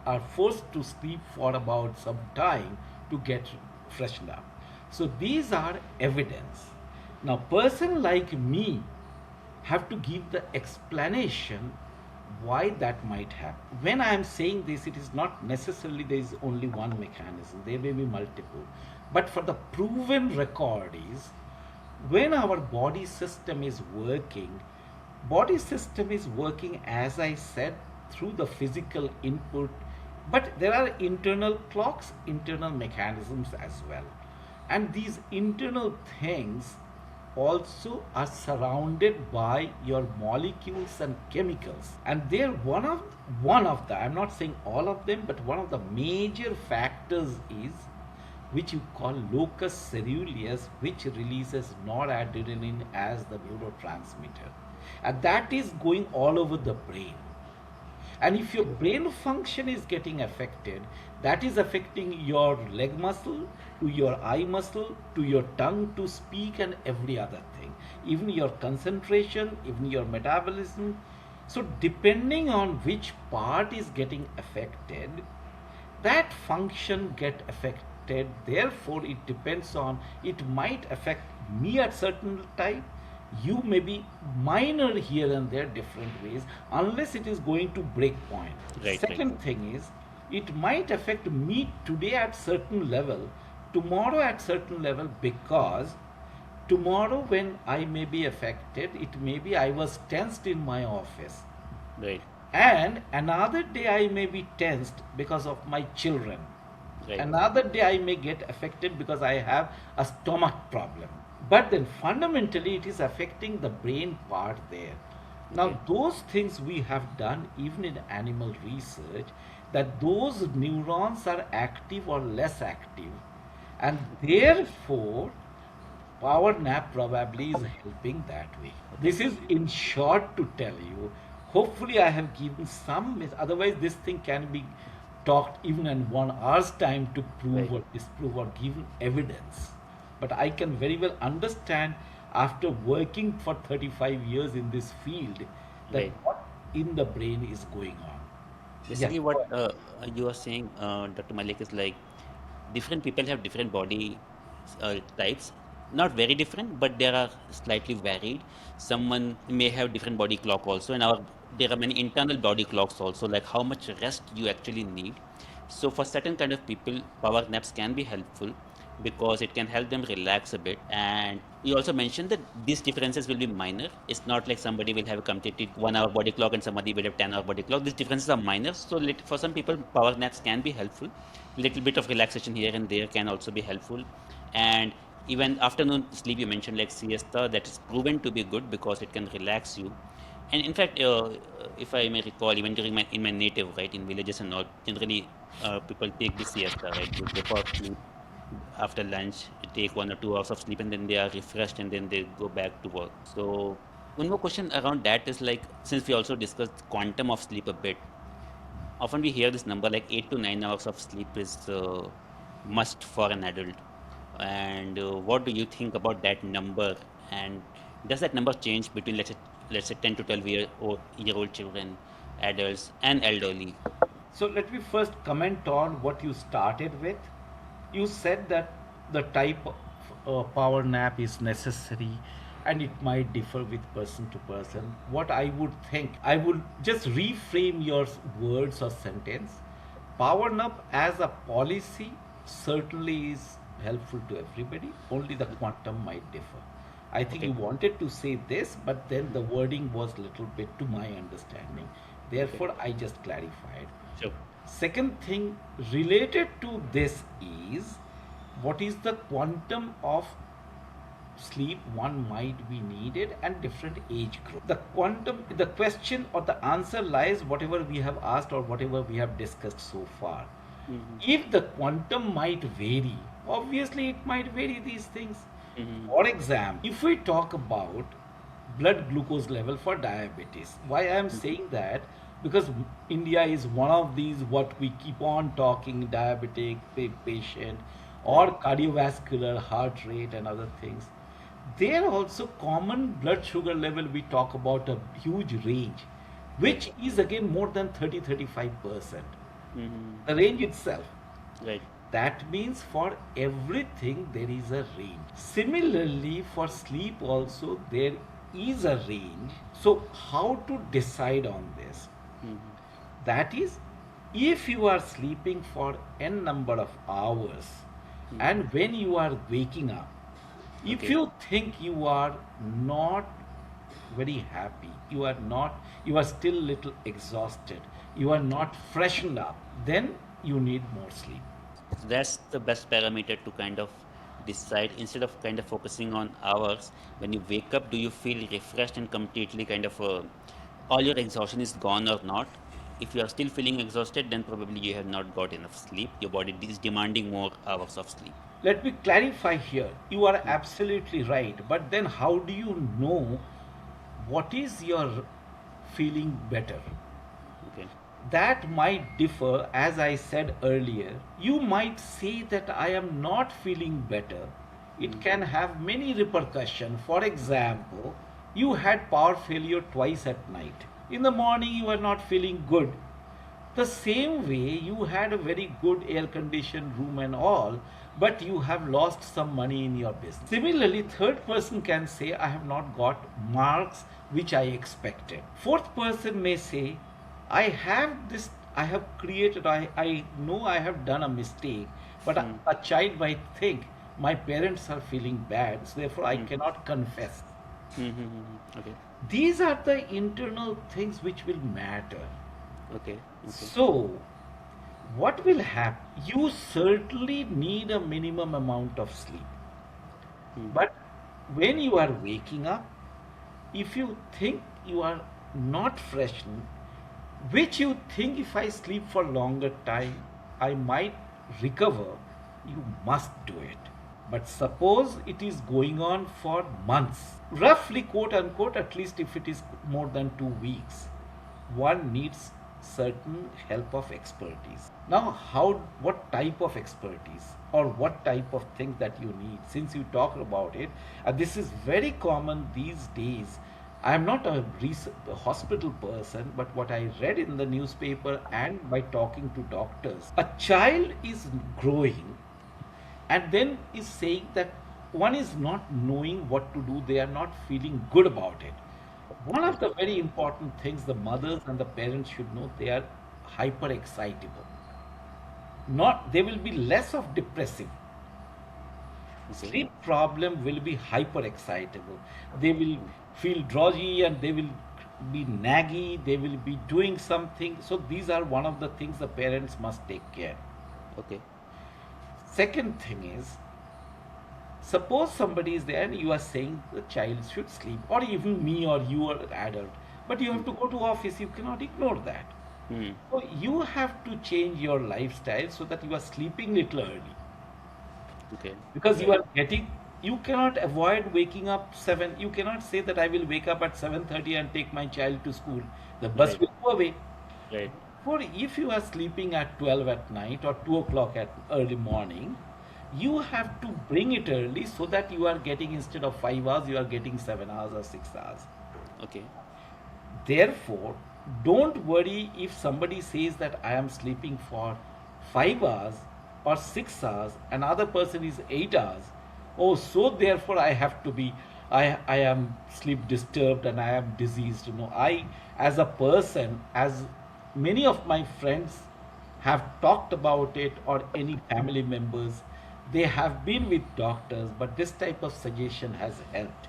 are forced to sleep for about some time to get freshened up. So these are evidence. Now, person like me have to give the explanation why that might happen. When I am saying this, it is not necessarily there is only one mechanism, there may be multiple. But for the proven record is when our body system is working as I said through the physical input, but there are internal clocks, internal mechanisms as well. And these internal things also are surrounded by your molecules and chemicals, and they're one of the, I'm not saying all of them, but one of the major factors is which you call locus ceruleus, which releases noradrenaline as the neurotransmitter, and that is going all over the brain. And if your brain function is getting affected, that is affecting your leg muscle, to your eye muscle, to your tongue to speak, and every other thing, even your concentration, even your metabolism. So depending on which part is getting affected, that function get affected. Therefore it depends on, it might affect me at certain time, you may be minor here and there different ways, unless it is going to break point. Right, right, Second thing is, it might affect me today at certain level, tomorrow at certain level, because tomorrow when I may be affected, it may be I was tensed in my office, right, and another day I may be tensed because of my children. right. Another day I may get affected because I have a stomach problem. But then fundamentally it is affecting the brain part there. Okay, Now, those things we have done even in animal research, that those neurons are active or less active, and therefore power nap probably is helping that way. okay. This is in short to tell you. Hopefully, I have given some. Otherwise, this thing can be talked even in 1 hour's time to prove Right, or disprove or give evidence. But I can very well understand after working for 35 years in this field that right. what in the brain is going on. Yeah. Basically, what you are saying, Dr. Malik, is like different people have different body types. Not very different, but they are slightly varied. Someone may have different body clock also, and there are many internal body clocks also, like how much rest you actually need. So for certain kind of people, power naps can be helpful because it can help them relax a bit. And you also mentioned that these differences will be minor. It's not like somebody will have a completely 1 hour body clock and somebody will have 10-hour body clock. These differences are minor. So for some people, power naps can be helpful. Little bit of relaxation here and there can also be helpful. And even afternoon sleep, you mentioned like siesta, that is proven to be good because it can relax you. And in fact, if I may recall, even during my native, right, in villages and all, generally people take this siesta, right? They go for sleep after lunch, take 1 or 2 hours of sleep, and then they are refreshed, and then they go back to work. So one more question around that is like, since we also discussed quantum of sleep a bit, often we hear this number like 8 to 9 hours of sleep is must for an adult. And what do you think about that number? And does that number change between let's say 10 to 12 year old children, adults, and elderly? So let me first comment on what you started with. You said that the type of power nap is necessary and it might differ with person to person. What I would think, I would just reframe your words or sentence. Power nap as a policy certainly is helpful to everybody, only the quantum might differ. I think you Okay, wanted to say this, but then the wording was little bit to my understanding. okay, Therefore, I just clarified. sure. Second thing related to this is what is the quantum of sleep one might be needed and different age group. The quantum, the question or the answer lies whatever we have asked or whatever we have discussed so far. Mm-hmm. If the quantum might vary, obviously it might vary these things. Mm-hmm. For example, if we talk about blood glucose level for diabetes, why I am saying that, because India is one of these what we keep on talking diabetic patient or Right. cardiovascular heart rate and other things. There also common blood sugar level we talk about a huge range, Right. which is again more than 30-35%. Mm-hmm. The range itself. Right. That means for everything there is a range. Similarly, for sleep also there is a range. So, how to decide on this? Mm-hmm. That is, if you are sleeping for n number of hours Mm-hmm. and when you are waking up, if Okay. you think you are not very happy, you are still little exhausted, you are Okay. not freshened up, then you need more sleep. So that's the best parameter to kind of decide instead of kind of focusing on hours. When you wake up, do you feel refreshed and completely kind of all your exhaustion is gone or not? If you are still feeling exhausted, then probably you have not got enough sleep. Your body is demanding more hours of sleep. Let me clarify here. You are Hmm. absolutely right. But then, how do you know what is your feeling better? Okay. That might differ, as I said earlier. You might say that I am not feeling better. It Hmm. can have many repercussions. For example, you had power failure twice at night. In the morning, you are not feeling good. The same way you had a very good air conditioned room and all, but you have lost some money in your business. Similarly, third person can say, I have not got marks which I expected. Fourth person may say, I have this, I have created, I know I have done a mistake, but Hmm. a child might think my parents are feeling bad, so therefore I Hmm. cannot confess. Hmm. Hmm. Hmm. Okay. These are the internal things which will matter. Okay. Okay. So, what will happen? You certainly need a minimum amount of sleep. Hmm. But when you are waking up, if you think you are not fresh, which you think if I sleep for longer time, I might recover, you must do it. But suppose it is going on for months, roughly quote unquote, at least if it is more than 2 weeks, one needs certain help of expertise. Now, what type of expertise or what type of things that you need? Since you talked about it, this is very common these days. I am not a hospital person, but what I read in the newspaper and by talking to doctors, a child is growing and then is saying that one is not knowing what to do, they are not feeling good about it. One of Right. the very important things the mothers and the parents should know, they are hyper excitable. Not, they will be less of depressive. Okay. Sleep problem will be hyper excitable. They will Hmm. feel drowsy and they will be naggy, they will be doing something. So these are one of the things the parents must take care. Okay. Second thing is, suppose somebody is there and you are saying the child should sleep, or even me or you are an adult, but you have Hmm. to go to office, you cannot ignore that. Hmm. So you have to change your lifestyle so that you are sleeping little early. Okay. Because you Right. are getting, you cannot avoid waking up 7. You cannot say that I will wake up at 7:30 and take my child to school. The bus Right. will go away. Right. For if you are sleeping at 12 at night or 2 o'clock at early morning, you have to bring it early so that you are getting, instead of 5 hours, you are getting 7 hours or 6 hours. Okay. Therefore, don't worry if somebody says that I am sleeping for 5 hours or 6 hours, another person is 8 hours. Oh, so therefore I have to be, I am sleep disturbed and I am diseased. I, as a person, as many of my friends have talked about it, or any family members, they have been with doctors, but this type of suggestion has helped.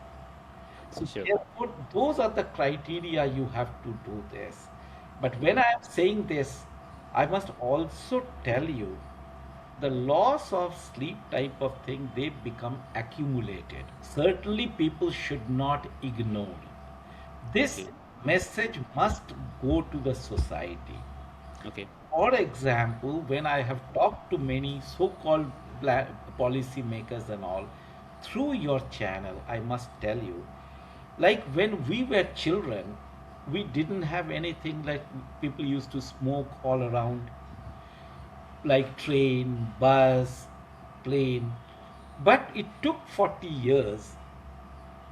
So Sure. therefore, those are the criteria you have to do this. But when Okay. I am saying this, I must also tell you the loss of sleep type of thing, they become accumulated. Certainly people should not ignore. This Okay. message must go to the society. Okay. For example, when I have talked to many so-called policy makers and all, through your channel, I must tell you, like when we were children, we didn't have anything like people used to smoke all around, like train, bus, plane. But it took 40 years,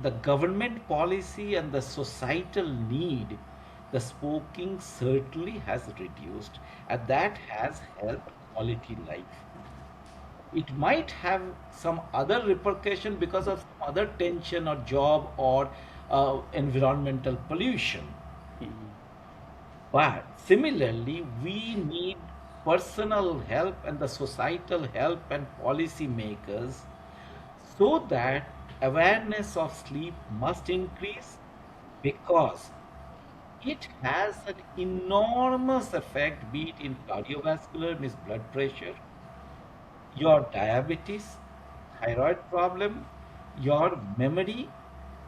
the government policy and the societal need, the smoking certainly has reduced, and that has helped quality life. It might have some other repercussion because of some other tension or job or environmental pollution. Mhm. But similarly, we need personal help and the societal help and policy makers so that awareness of sleep must increase, because it has an enormous effect, be it in cardiovascular, means blood pressure, your diabetes, thyroid problem, your memory,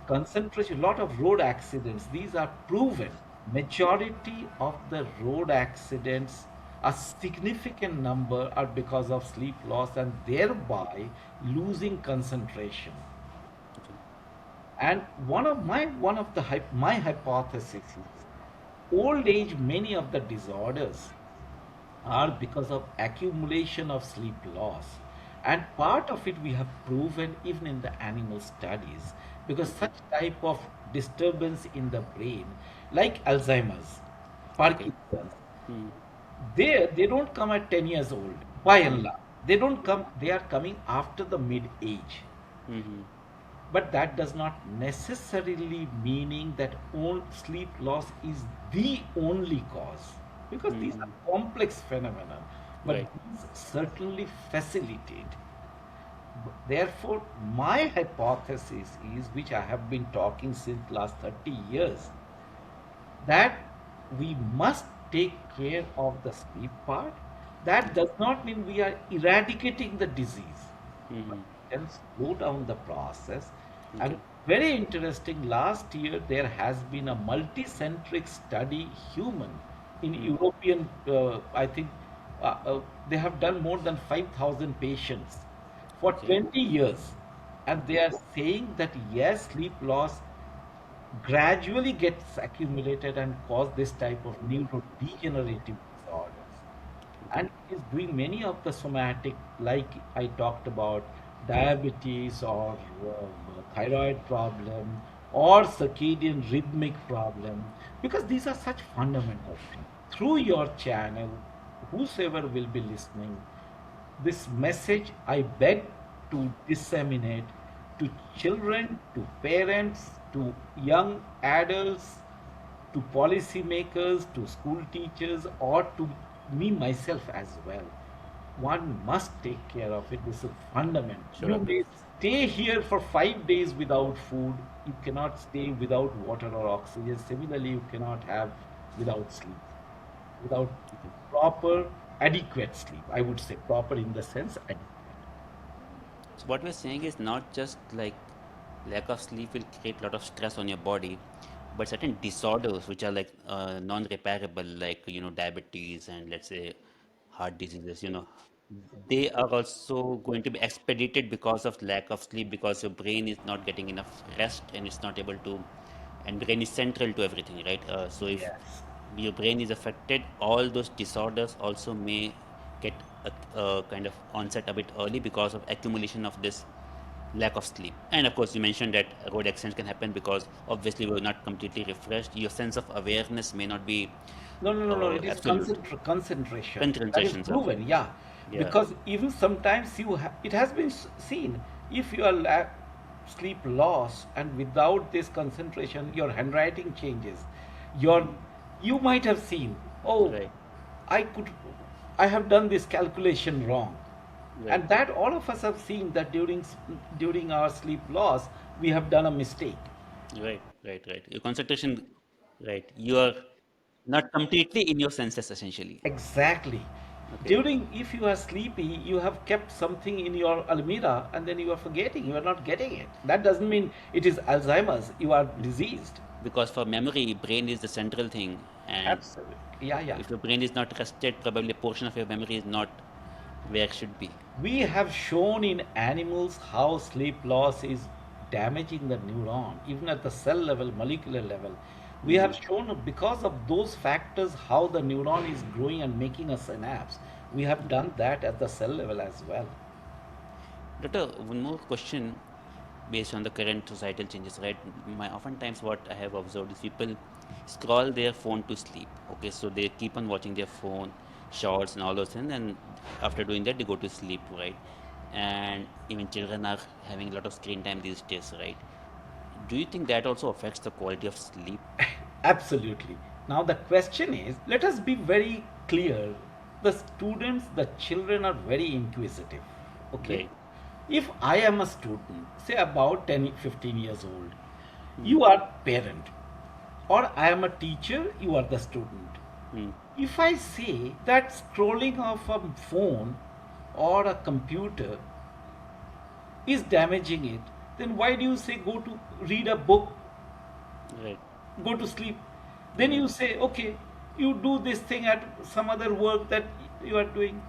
concentration, lot of road accidents. These are proven. Majority of the road accidents, a significant number, are because of sleep loss and thereby losing concentration. Okay. And one of the my hypothesis is old age, many of the disorders are because of accumulation of sleep loss. And part of it we have proven even in the animal studies, because Okay. such type of disturbance in the brain, like Alzheimer's, Okay. Parkinson's, Hmm. they don't come at 10 years old by and large. They don't come, they are coming after the mid age. Mm-hmm. But that does not necessarily meaning that all sleep loss is the only cause, because these are Mm-hmm. complex phenomena, but Right. these certainly facilitate. Therefore, my hypothesis is, which I have been talking since last 30 years, that we must take care of the sleep part. That Okay. does not mean we are eradicating the disease, but Mm-hmm. we can slow down the process. And Okay. very interesting, last year there has been a multicentric study, human, in Mm. European, I think they have done more than 5,000 patients for Okay. 20 years. And they Okay. are saying that yes, sleep loss gradually gets accumulated and cause this type of neurodegenerative disorders. Okay. And it is doing many of the somatic, like I talked about, diabetes or thyroid problem or circadian rhythmic problem, because these are such fundamental things. Through your channel, whosoever will be listening, this message I beg to disseminate to children, to parents, to young adults, to policymakers, to school teachers, or to me myself as well. One must take care of it. This is fundamental. Sure, You doctor. may stay here for 5 days without food. You cannot stay without water or oxygen. Similarly, you cannot have without sleep, without Okay. proper, adequate sleep. I would say proper in the sense adequate. So what we're saying is not just like lack of sleep will create a lot of stress on your body, but certain disorders which are like non-repairable, like diabetes and let's say heart diseases, they are also going to be expedited because of lack of sleep, because your brain is not getting enough rest and it's not able to, and brain is central to everything, right? So if Yes. your brain is affected, all those disorders also may get a kind of onset a bit early because of accumulation of this lack of sleep. And of course, you mentioned that road accidents can happen because obviously we're not completely refreshed. Your sense of awareness may not be No, no, no, no. It is absolute. concentration. That is Concentrations, okay. proven. Yeah, Yeah. because even sometimes it has been seen, if you are sleep loss and without this concentration, your handwriting changes. Your Mm. you might have seen. Oh, Right. I could, I have done this calculation wrong, Right. and that all of us have seen that during our sleep loss we have done a mistake. Right. Right. Right. Your concentration. Right. You are. Not completely in your senses, essentially. Exactly. Okay. During, if you are sleepy, you have kept something in your almirah and then you are forgetting, you are not getting it. That doesn't mean it is Alzheimer's, you are diseased. Because for memory, brain is the central thing, and Absolutely. Yeah, yeah. if your brain is not rested, probably a portion of your memory is not where it should be. We have shown in animals how sleep loss is damaging the neuron, even at the cell level, molecular level. We Hmm. have shown because of those factors how the neuron is growing and making a synapse. We have Okay. done that at the cell level as well. Doctor, one more question based on the current societal changes, right? My oftentimes what I have observed is people scroll their phone to sleep. Okay, so they keep on watching their phone, shorts and all those things, and after doing that they go to sleep, right? And even children are having a lot of screen time these days, right? Do you think that also affects the quality of sleep? Absolutely. Now, the question is, let us be very clear. The students, the children are very inquisitive. Okay? Right. If I am a student, say about 10, 15 years old, Hmm. you are parent, or I am a teacher, you are the student. Hmm. If I say that scrolling of a phone or a computer is damaging it, then why do you say go to read a book, Right. go to sleep? Then Hmm. you say, okay, you do this thing at some other work that you are doing.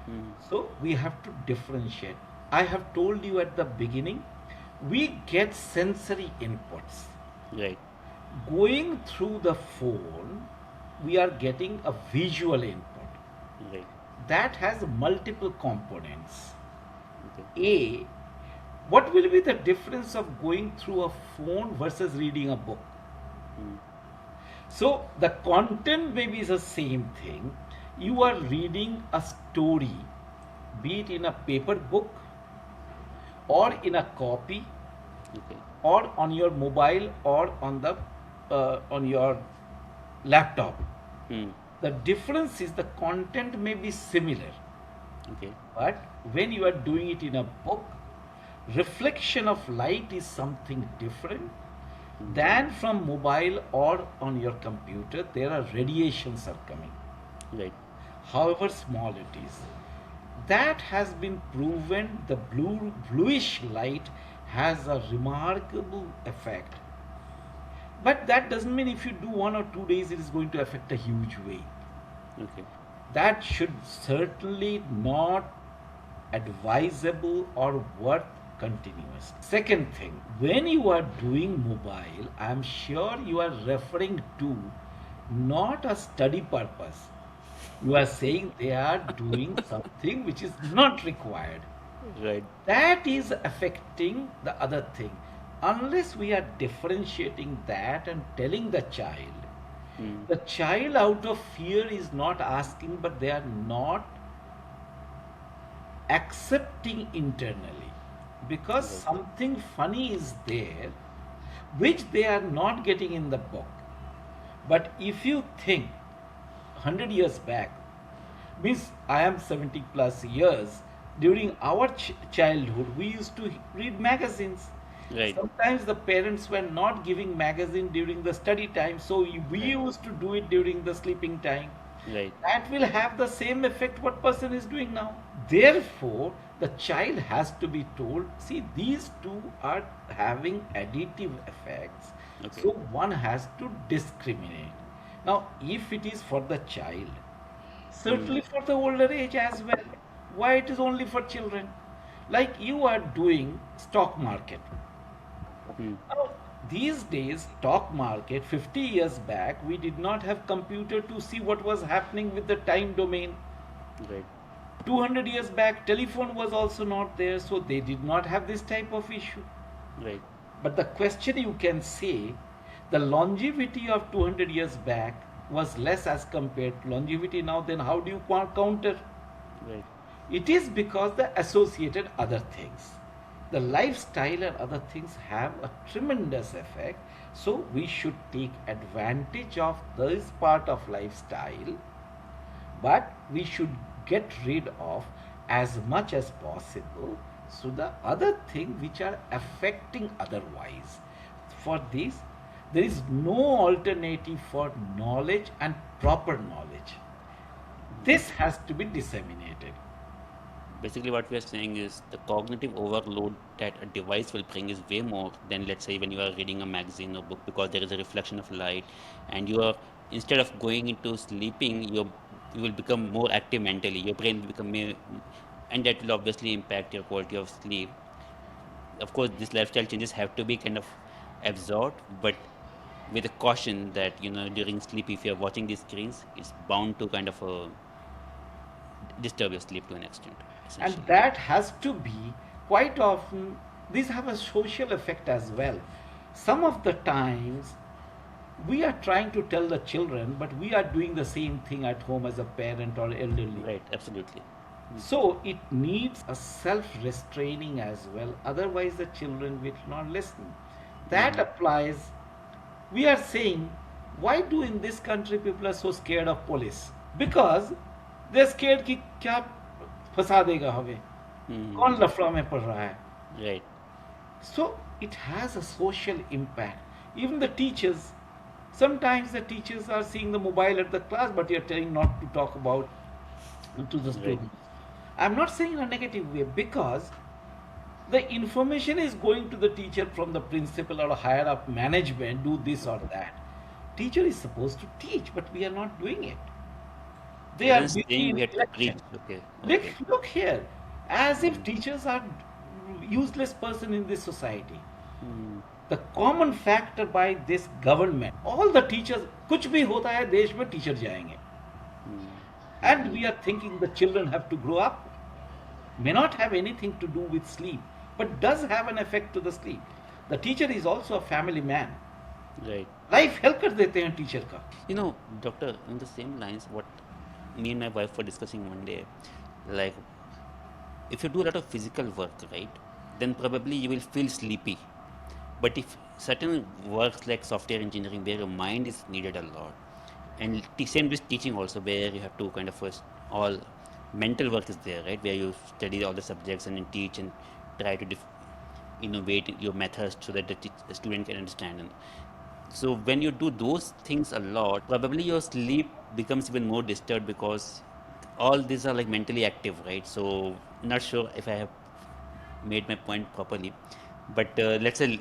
Hmm. So we have to differentiate. I have told you at the beginning, we get sensory inputs. Right. Going through the phone, we are getting a visual input Right. that has multiple components. Okay. A, what will be the difference of going through a phone versus reading a book? Hmm. So the content maybe is the same thing. You are reading a story, be it in a paper book or in a copy Okay. or on your mobile or on your laptop. Hmm. The difference is the content may be similar, Okay. but when you are doing it in a book, reflection of light is something different Hmm. than from mobile or on your computer. There are radiations are coming, Right. however small it is. That has been proven. The bluish light has a remarkable effect, but that doesn't mean if you do 1 or 2 days it is going to affect a huge way. Okay. That should certainly not advisable or worth continuous. Second thing, when you are doing mobile, I am sure you are referring to not a study purpose. You are saying they are doing something which is not required. Right. That is affecting the other thing. Unless we are differentiating that and telling Hmm. the child out of fear is not asking, but they are not accepting internally because Right. something funny is there which they are not getting in the book. But if you think 100 years back, means I am 70 plus years, during our childhood we used to read magazines. Right. Sometimes the parents were not giving magazine during the study time, so we Right. used to do it during the sleeping time. Right. That will have the same effect what person is doing now. Therefore, the child has to be told, see, these two are having additive effects. Okay. So one has to discriminate. Now, if it is for the child, Hmm. certainly for the older age as well. Why it is only for children? Like you are doing stock market. Hmm. Now, these days, stock market, 50 years back, we did not have computer to see what was happening with the time domain. Right. 200 years back, telephone was also not there, so they did not have this type of issue. Right. But the question you can say, the longevity of 200 years back was less as compared to longevity now, then how do you counter? Right. It is because the associated other things. The lifestyle and other things have a tremendous effect. So we should take advantage of this part of lifestyle, but we should get rid of as much as possible. So the other thing which are affecting otherwise. For this, There is no alternative for knowledge and proper knowledge. This has to be disseminated. Basically, what we are saying is the cognitive overload that a device will bring is way more than, let's say, when you are reading a magazine or book, because there is a reflection of light, and you are, instead of going into sleeping, you will become more active mentally. Your brain will become more, and that will obviously impact your quality of sleep. Of course, these lifestyle changes have to be kind of absorbed, but with a caution that, during sleep, if you're watching these screens, it's bound to kind of disturb your sleep to an extent, And essentially. that has to be quite often, these have a social effect as well. Some of the times we are trying to tell the children, but we are doing the same thing at home as a parent or elderly. Right, absolutely. Mm. So it needs a self restraining as well, otherwise, the children will not listen. That Mhm. applies. We are saying, why do in this country people are so scared of police? Because they're scared कि क्या फंसा देगा हमें, कौन Mhm. लफड़ा में पड़ रहा है. Right. So it has a social impact. Even the teachers, sometimes the teachers are seeing the mobile at the class, but you're telling not to talk about to the Right. students. I'm not saying in a negative way, because the information is going to the teacher from the principal or higher up management, do this or Okay. that. Teacher is supposed to teach, but we are not doing it. They You're are then busy saying in we had to election. preach. Okay. Look, Okay. look here, as if Mm. teachers are useless person in this society. Mm. The common factor by this government, all the teachers, कुछ भी होता है देश में teacher जाएंगे. Mm. And Mm. we are thinking the children have to grow up. May not have anything to do with sleep, but does have an effect to the sleep. The teacher is also a family man. Right. Life help कर देते हैं teacher का. Doctor, in the same lines, what me and my wife were discussing one day, like, if you do a lot of physical work, right, then probably you will feel sleepy. But if certain works like software engineering, where your mind is needed a lot, and same with teaching also, where you have to kind of first, all mental work is there, right, where you study all the subjects and then teach and try to innovate your methods so that the student can understand. And so when you do those things a lot, probably your sleep becomes even more disturbed, because all these are like mentally active, right? So not sure if I have made my point properly, but let's say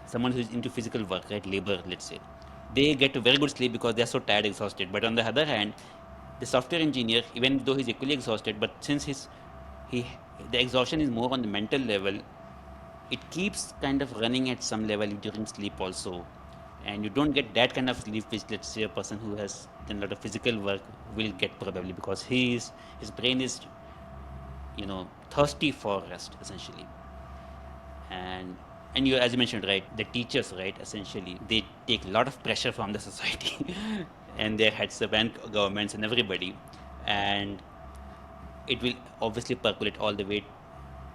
someone who's into physical work, right, labor, let's say, they get a very good sleep because they're so tired, exhausted. But on the other hand, the software engineer, even though he's equally exhausted, but since he the exhaustion is more on the mental level, it keeps kind of running at some level during sleep also, and you don't get that kind of sleep which, let's say, a person who has done a lot of physical work will get, probably because his brain is, thirsty for rest, essentially. And you, as you mentioned, right, the teachers, right, essentially they take a lot of pressure from the society and their heads up and governments and everybody, and it will obviously percolate all the way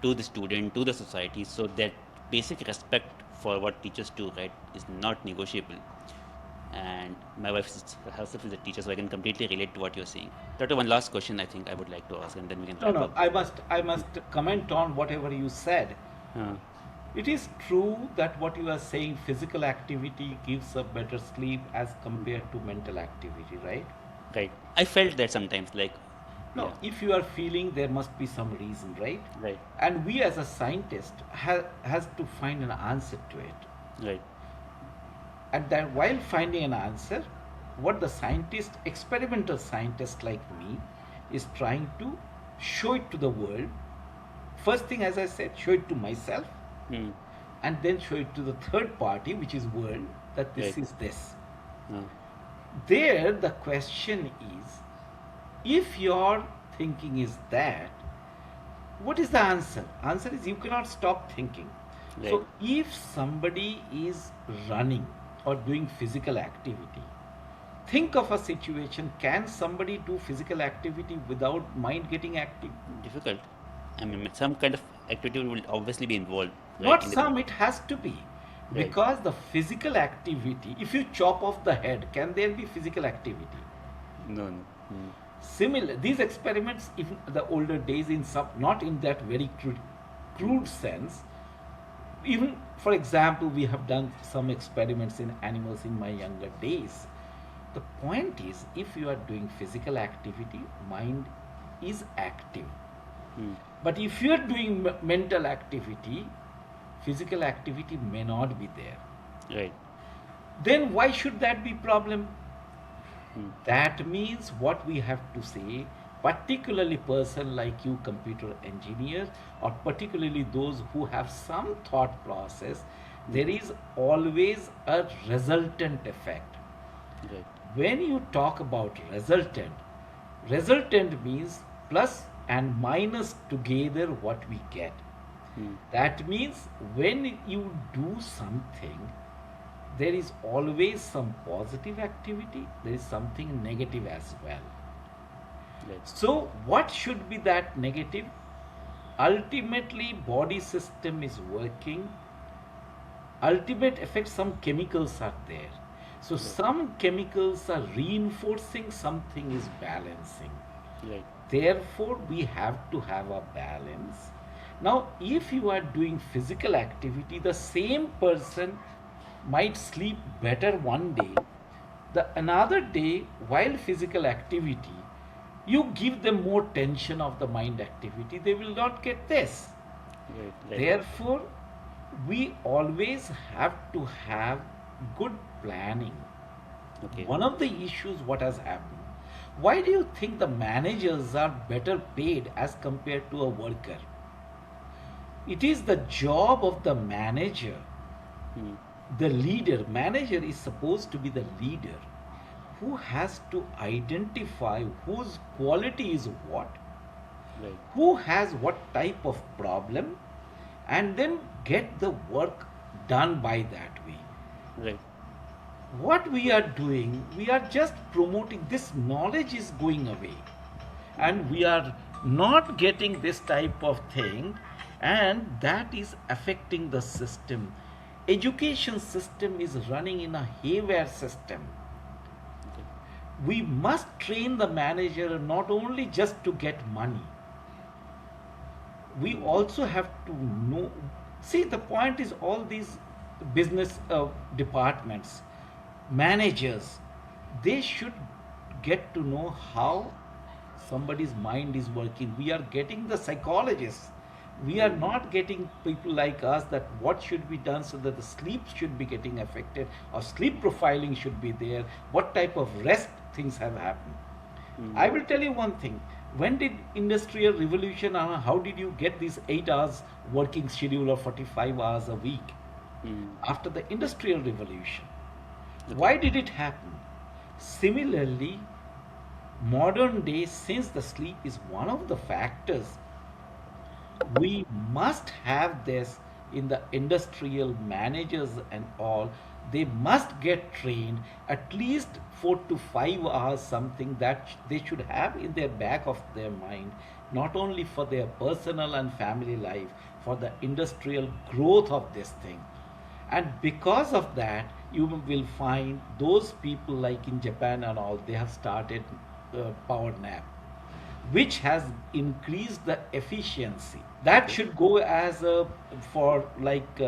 to the student, to the society, so that basic respect for what teachers do, right, is not negotiable. And my wife herself is a teacher, so I can completely relate to what you're saying. Doctor, one last question I think I would like to ask, and then we can No, wrap no, up. I must comment on whatever you said. Uh, It is true that what you are saying, physical activity gives a better sleep as compared to mental activity, right? right. I felt that sometimes, like, No, yeah, if you are feeling, there must be some reason, right? right, And we as a scientist has to find an answer to it. right. And that while finding an answer, what the scientist, experimental scientist like me, is trying to show it to the world. First thing, as I said, show it to myself, Hmm. and then show it to the third party, which is world, that this Right. is this. Uh, There, the question is, if your thinking is that, what is the answer? Answer is you cannot stop thinking. right. So if somebody is running or doing physical activity, think of a situation, can somebody do physical activity without mind getting active? Difficult. I mean, some kind of activity will obviously be involved, right, Not in the some, beginning. it has to be. Right. Because the physical activity, if you chop off the head, can there be physical activity? No, no. Hmm. Similar, these experiments in the older days, in some, not in that very crude sense, Even, for example, we have done some experiments in animals in my younger days. The point is, if you are doing physical activity, mind is active. Hmm. But if you are doing mental activity, physical activity may not be there. Right. Then why should that be problem? Hmm. That means what we have to say, particularly person like you, computer engineers, or particularly those who have some thought process, Hmm. there is always a resultant effect. Right. When you talk about resultant, resultant means plus and minus together what we get. Hmm. That means when you do something, there is always some positive activity, there is something negative as well. Right. So, what should be that negative? Ultimately, body system is working. Ultimate effect, some chemicals are there. So, Right. some chemicals are reinforcing, something is balancing. Right. Therefore, we have to have a balance. Now, if you are doing physical activity, the same person might sleep better one day, the another day, while physical activity, you give them more tension of the mind activity, they will not get this. Right. Right. Therefore, we always have to have good planning. Okay. One of the issues what has happened, why do you think the managers are better paid as compared to a worker? It is the job of the manager, Hmm. the leader. Manager is supposed to be the leader who has to identify whose quality is what, Right. who has what type of problem, and then get the work done by that way. Right. What we are doing, we are just promoting this knowledge is going away, and we are not getting this type of thing, and that is affecting the system. Education system is running in a haywire system. Okay. We must train the manager not only just to get money, we Hmm. also have to know. See, the point is, all these business departments, managers, they should get to know how somebody's mind is working. We are getting the psychologists. We are Hmm. not getting people like us that what should be done so that the sleep should be getting affected, or sleep profiling should be there, what type of rest things have happened. Hmm. I will tell you one thing. When did industrial revolution, how did you get this 8 hours working schedule or 45 hours a week? Hmm. After the industrial revolution. Okay. Why did it happen? Similarly, modern day, since the sleep is one of the factors, we must have this in the industrial managers and all. They must get trained at least 4 to 5 hours, something that they should have in their back of their mind, not only for their personal and family life, for the industrial growth of this thing. And because of that, you will find those people like in Japan and all, they have started power nap, which has increased the efficiency. That Okay. should go as a for like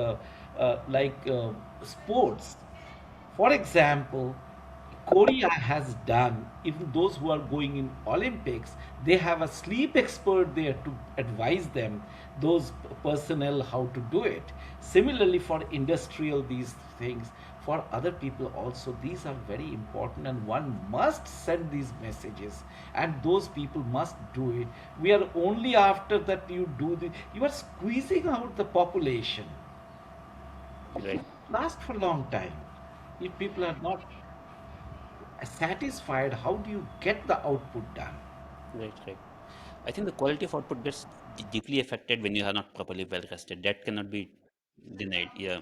sports. For example, Korea has done, even those who are going in Olympics, they have a sleep expert there to advise them, those personnel, how to do it. Similarly, for industrial, these things, for other people also, these are very important, and one must send these messages, and those people must do it. We are only after that you do the, you are squeezing out the population. It will Right. last for a long time. If people are not satisfied, how do you get the output done? Right. Right. I think the quality of output gets deeply affected when you are not properly well rested. That cannot be denied. Yeah.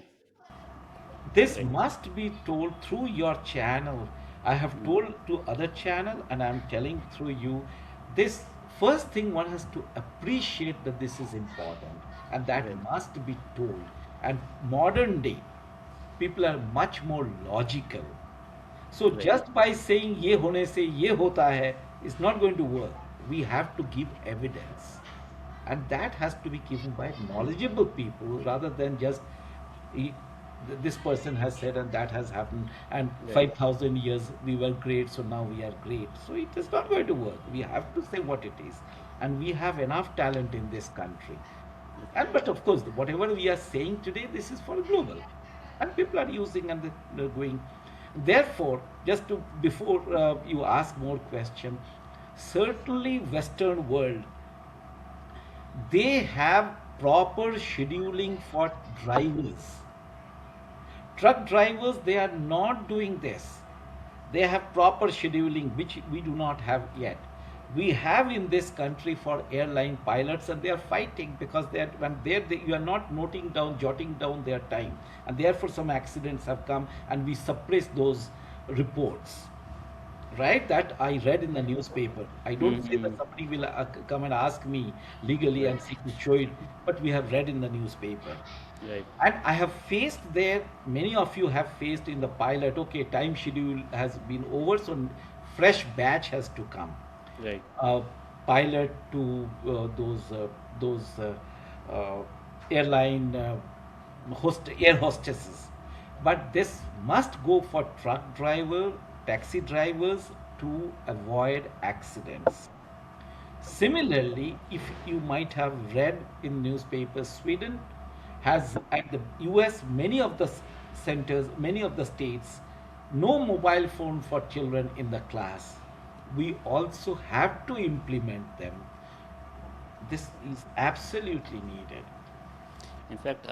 This Right. must be told through your channel. I have Hmm. told to other channel, and I'm telling through you. This first thing, one has to appreciate that this is important, and that Right. must be told. And modern day people are much more logical. So Right. just by saying ये होने से ये होता है is not going to work. We have to give evidence, and that has to be given by knowledgeable people rather than just he, this person has said and that has happened, and Right. 5,000 years we were great, so now we are great. So it is not going to work. We have to say what it is, and we have enough talent in this country. And but of course, whatever we are saying today, this is for global, and people are using and they're going. Therefore, just to before you ask more question, certainly Western world, they have proper scheduling for drivers. Truck drivers, they are not doing this. They have proper scheduling, which we do not have yet. We have in this country for airline pilots, and they are fighting because they are, when you are not noting down, jotting down their time, and therefore some accidents have come, and we suppress those reports, right? That I read in the newspaper. I don't say Mm-hmm. that somebody will come and ask me legally Right. and say to show it, but we have read in the newspaper. Right. And I have faced there, many of you have faced in the pilot, okay, time schedule has been over, so fresh batch has to come. Right. Uh, Pilot to those uh, airline air hostesses. But this must go for truck driver, taxi drivers to avoid accidents. Similarly, if you might have read in newspapers, Sweden has at the US many of the centers, many of the states, no mobile phone for children in the class. We also have to implement them. This is absolutely needed. In fact,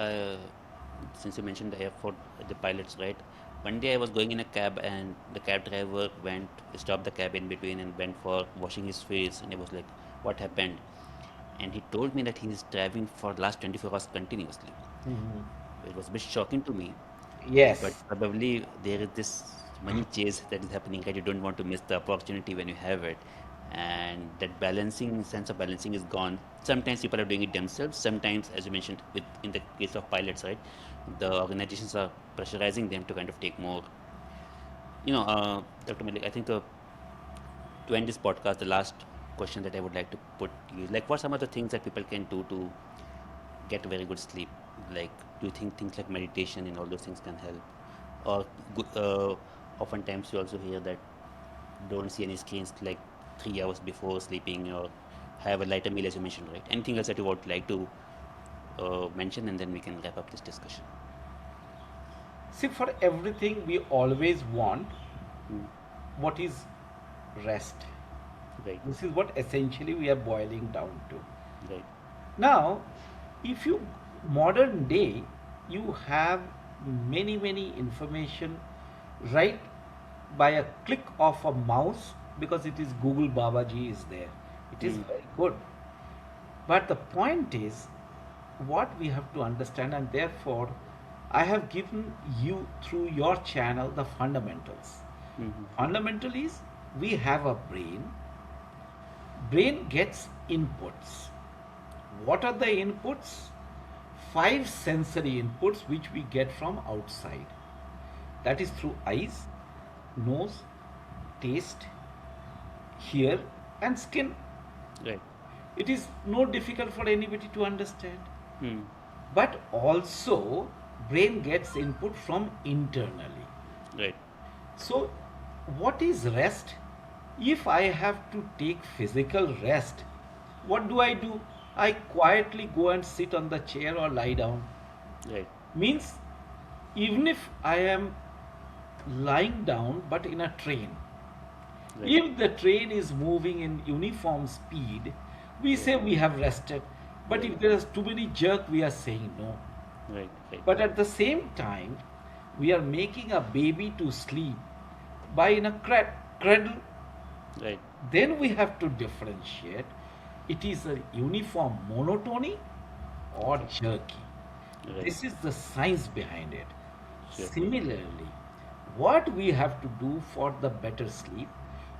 since you mentioned the airport, the pilots, right? One day I was going in a cab and the cab driver went, stopped the cab in between and went for washing his face. And I was like, what happened? And he told me that he's driving for the last 24 hours continuously. Mhm. It was a bit shocking to me, but Yes. probably there is this money chase that is happening, right? You don't want to miss the opportunity when you have it, and that balancing sense of balancing is gone. Sometimes people are doing it themselves, sometimes, as you mentioned, with in the case of pilots, right, the organizations are pressurizing them to kind of take more. Dr. Malik, I think to end this podcast, the last question that I would like to put to you is like, what are some of the things that people can do to get very good sleep? Like, do you think things like meditation and all those things can help? Or oftentimes you also hear that don't see any screens like 3 hours before sleeping, or have a lighter meal, as you mentioned, right? Anything else that you would like to mention, and then we can wrap up this discussion. See, for everything we always want Mm, what is rest. right, This is what essentially we are boiling down to. right, Now, if you modern day, you have many information right by a click of a mouse, because it is Google Babaji is there. It is mm, very good. But the point is what we have to understand, and therefore I have given you through your channel the fundamentals. mm-hmm, Fundamental is we have a brain. Brain gets inputs. What are the inputs? Five sensory inputs which we get from outside. That is through eyes, nose, taste, hear, and skin. right, It is no difficult for anybody to understand. mm, But also, brain gets input from internally. right, So, what is rest? If I have to take physical rest, what do? I quietly go and sit on the chair or lie down. right, Means, even if I am lying down but in a train, right, if the train is moving in uniform speed, we right, say we have rested. But right, if there is too many jerk, we are saying no. right, right, But at the same time, we are making a baby to sleep by in a cradle. right, Then we have to differentiate. It is a uniform monotony or okay, jerky. right, This is the science behind it. sure, Similarly, what we have to do for the better sleep,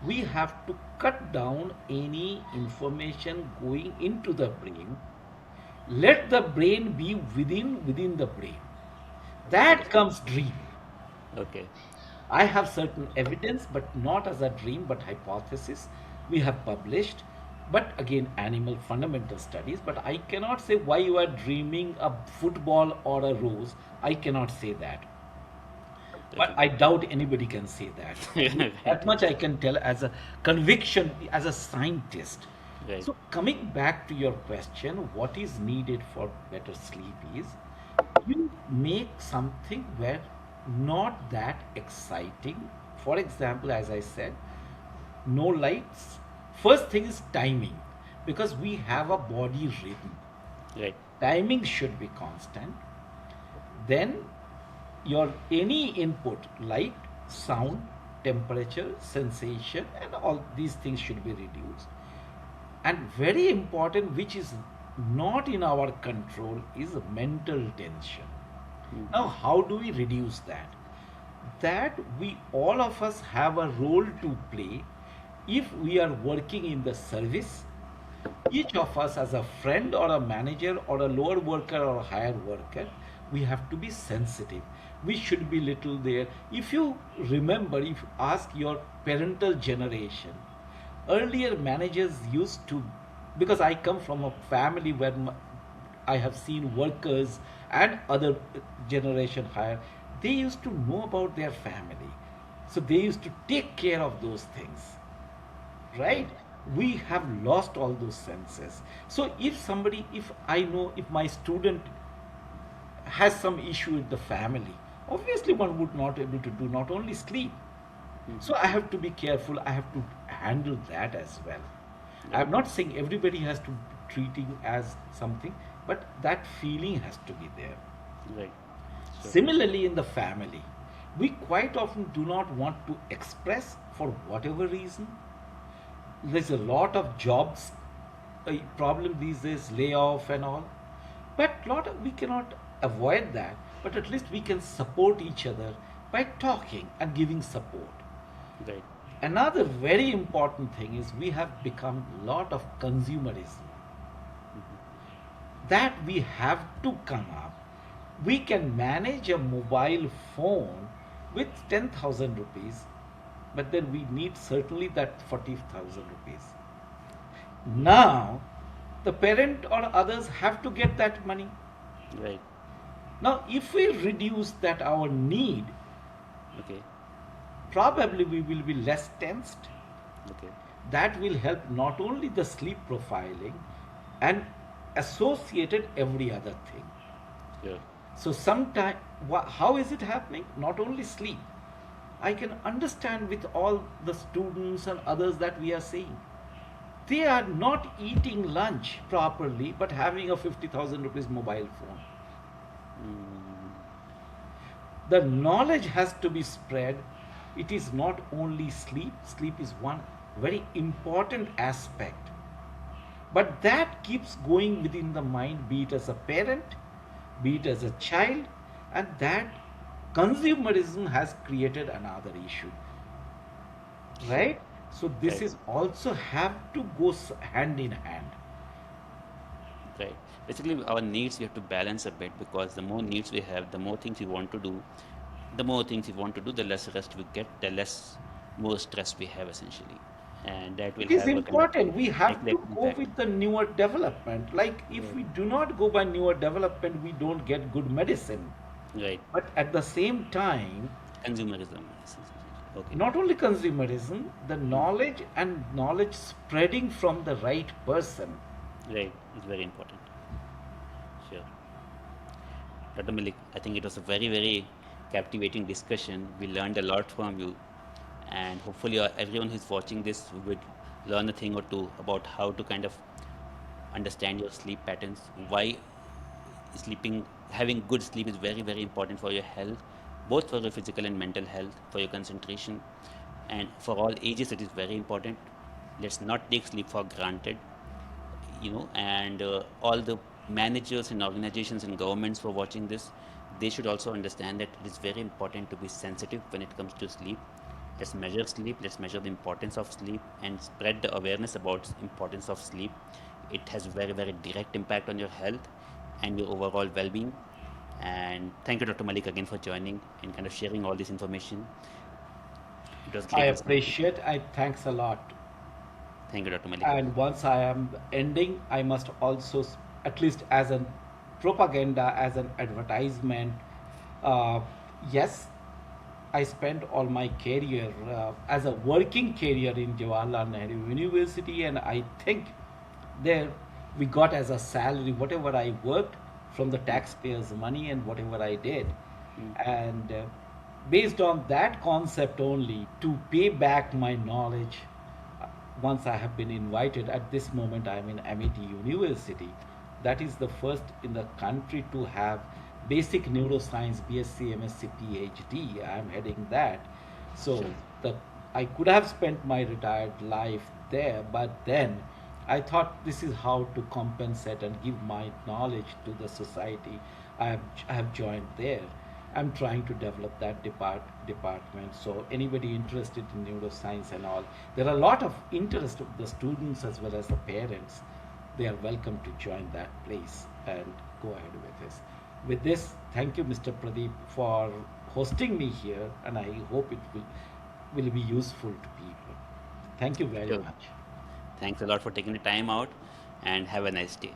we have to cut down any information going into the brain. Let the brain be within the brain. okay, That comes dream. okay, I have certain evidence, but not as a dream, but hypothesis we have published. But again, animal fundamental studies. But I cannot say why you are dreaming a football or a rose. I cannot say that. But Okay. I doubt anybody can say that. That Right. much I can tell as a conviction as a scientist. Right. So, coming back to your question, what is needed for better sleep is you make something where not that exciting. For example, as I said, no lights. First thing is timing because we have a body rhythm. Right. Timing should be constant. Then your any input, light, sound, temperature, sensation, and all these things should be reduced. And very important, which is not in our control, is mental tension. Now, Mm-hmm. how do we reduce that? That we all of us have a role to play if we are working in the service. Each of us, as a friend or a manager or a lower worker or a higher worker, we have to be sensitive. We should be little there. If you remember, if you ask your parental generation, earlier managers used to, because I come from a family where I have seen workers and other generation higher, they used to know about their family. So they used to take care of those things, Right. right? We have lost all those senses. So if somebody, if I know, if my student has some issue with the family, obviously one would not able to do not only sleep. Mm-hmm. So I have to be careful, I have to handle that as well. Right. I'm not saying everybody has to be treating as something, but that feeling has to be there. Right. Sure. Similarly, in the family, we quite often do not want to express for whatever reason. There's a lot of jobs problem these days, layoff and all. But we cannot avoid that. But at least we can support each other by talking and giving support. Right. Another very important thing is we have become a lot of consumerism Mm-hmm. that we have to come up. We can manage a mobile phone with 10,000 rupees, but then we need certainly that 40,000 rupees. Now, the parent or others have to get that money. Right. Now, if we reduce that our need, Okay. probably we will be less tensed. Okay. That will help not only the sleep profiling and associated every other thing. Sure. So sometime, how is it happening? Not only sleep. I can understand with all the students and others that we are seeing. They are not eating lunch properly, but having a 50,000 rupees mobile phone. Mm. The knowledge has to be spread. It is not only sleep. Sleep is one very important aspect. But that keeps going within the mind, be it as a parent, be it as a child, and that consumerism has created another issue, Sure. right? So this Right. is also have to go hand in hand. Right. Basically, our needs we have to balance a bit because the more needs we have, the more things we want to do, the more things we want to do, the less rest we get, the less more stress we have essentially, and that will It is have a kind of important. We have to neglect go impact. with the newer development. Like if Right. we do not go by newer development, we don't get good medicine. Right. But at the same time, Consumerism is essentially. Okay. not only consumerism, the Hmm. knowledge and knowledge spreading from the right person. Right. It's very important. Sure. Dr. Malik, I think it was a very, very captivating discussion. We learned a lot from you, and hopefully, everyone who's watching this would learn a thing or two about how to kind of understand your sleep patterns, why sleeping, having good sleep is very, very important for your health, both for your physical and mental health, for your concentration, and for all ages, it is very important. Let's not take sleep for granted, and all the managers and organizations and governments who are watching this, they should also understand that it is very important to be sensitive when it comes to sleep. Let's measure sleep, let's measure the importance of sleep and spread the awareness about importance of sleep. It has very, very direct impact on your health and your overall well-being. And thank you, Dr. Malik, again for joining and kind of sharing all this information. It was I great listening to you. appreciate. I thanks a lot. Thank you, Dr. Malik. And once I am ending, I must also, at least as an propaganda, as an advertisement, uh, yes, I spent all my career as a working career in Jawaharlal Nehru University, and I think there we got as a salary whatever I worked from the taxpayers' money and whatever I did. Mm, And based on that concept only, to pay back my knowledge, uh, once I have been invited, at this moment I am in MIT University. That is the first in the country to have basic neuroscience BSc, MSc, PhD. I am heading that. So sure. the I could have spent my retired life there, but then I thought this is how to compensate and give my knowledge to the society. I have joined there. I'm trying to develop that department. So anybody interested in neuroscience and all, there are a lot of interest of the students as well as the parents. They are welcome to join that place and go ahead with this. With this, thank you, Mr. Pradeep, for hosting me here, and I hope it will be useful to people. Thank you very Sure. much. Thanks a lot for taking the time out and have a nice day.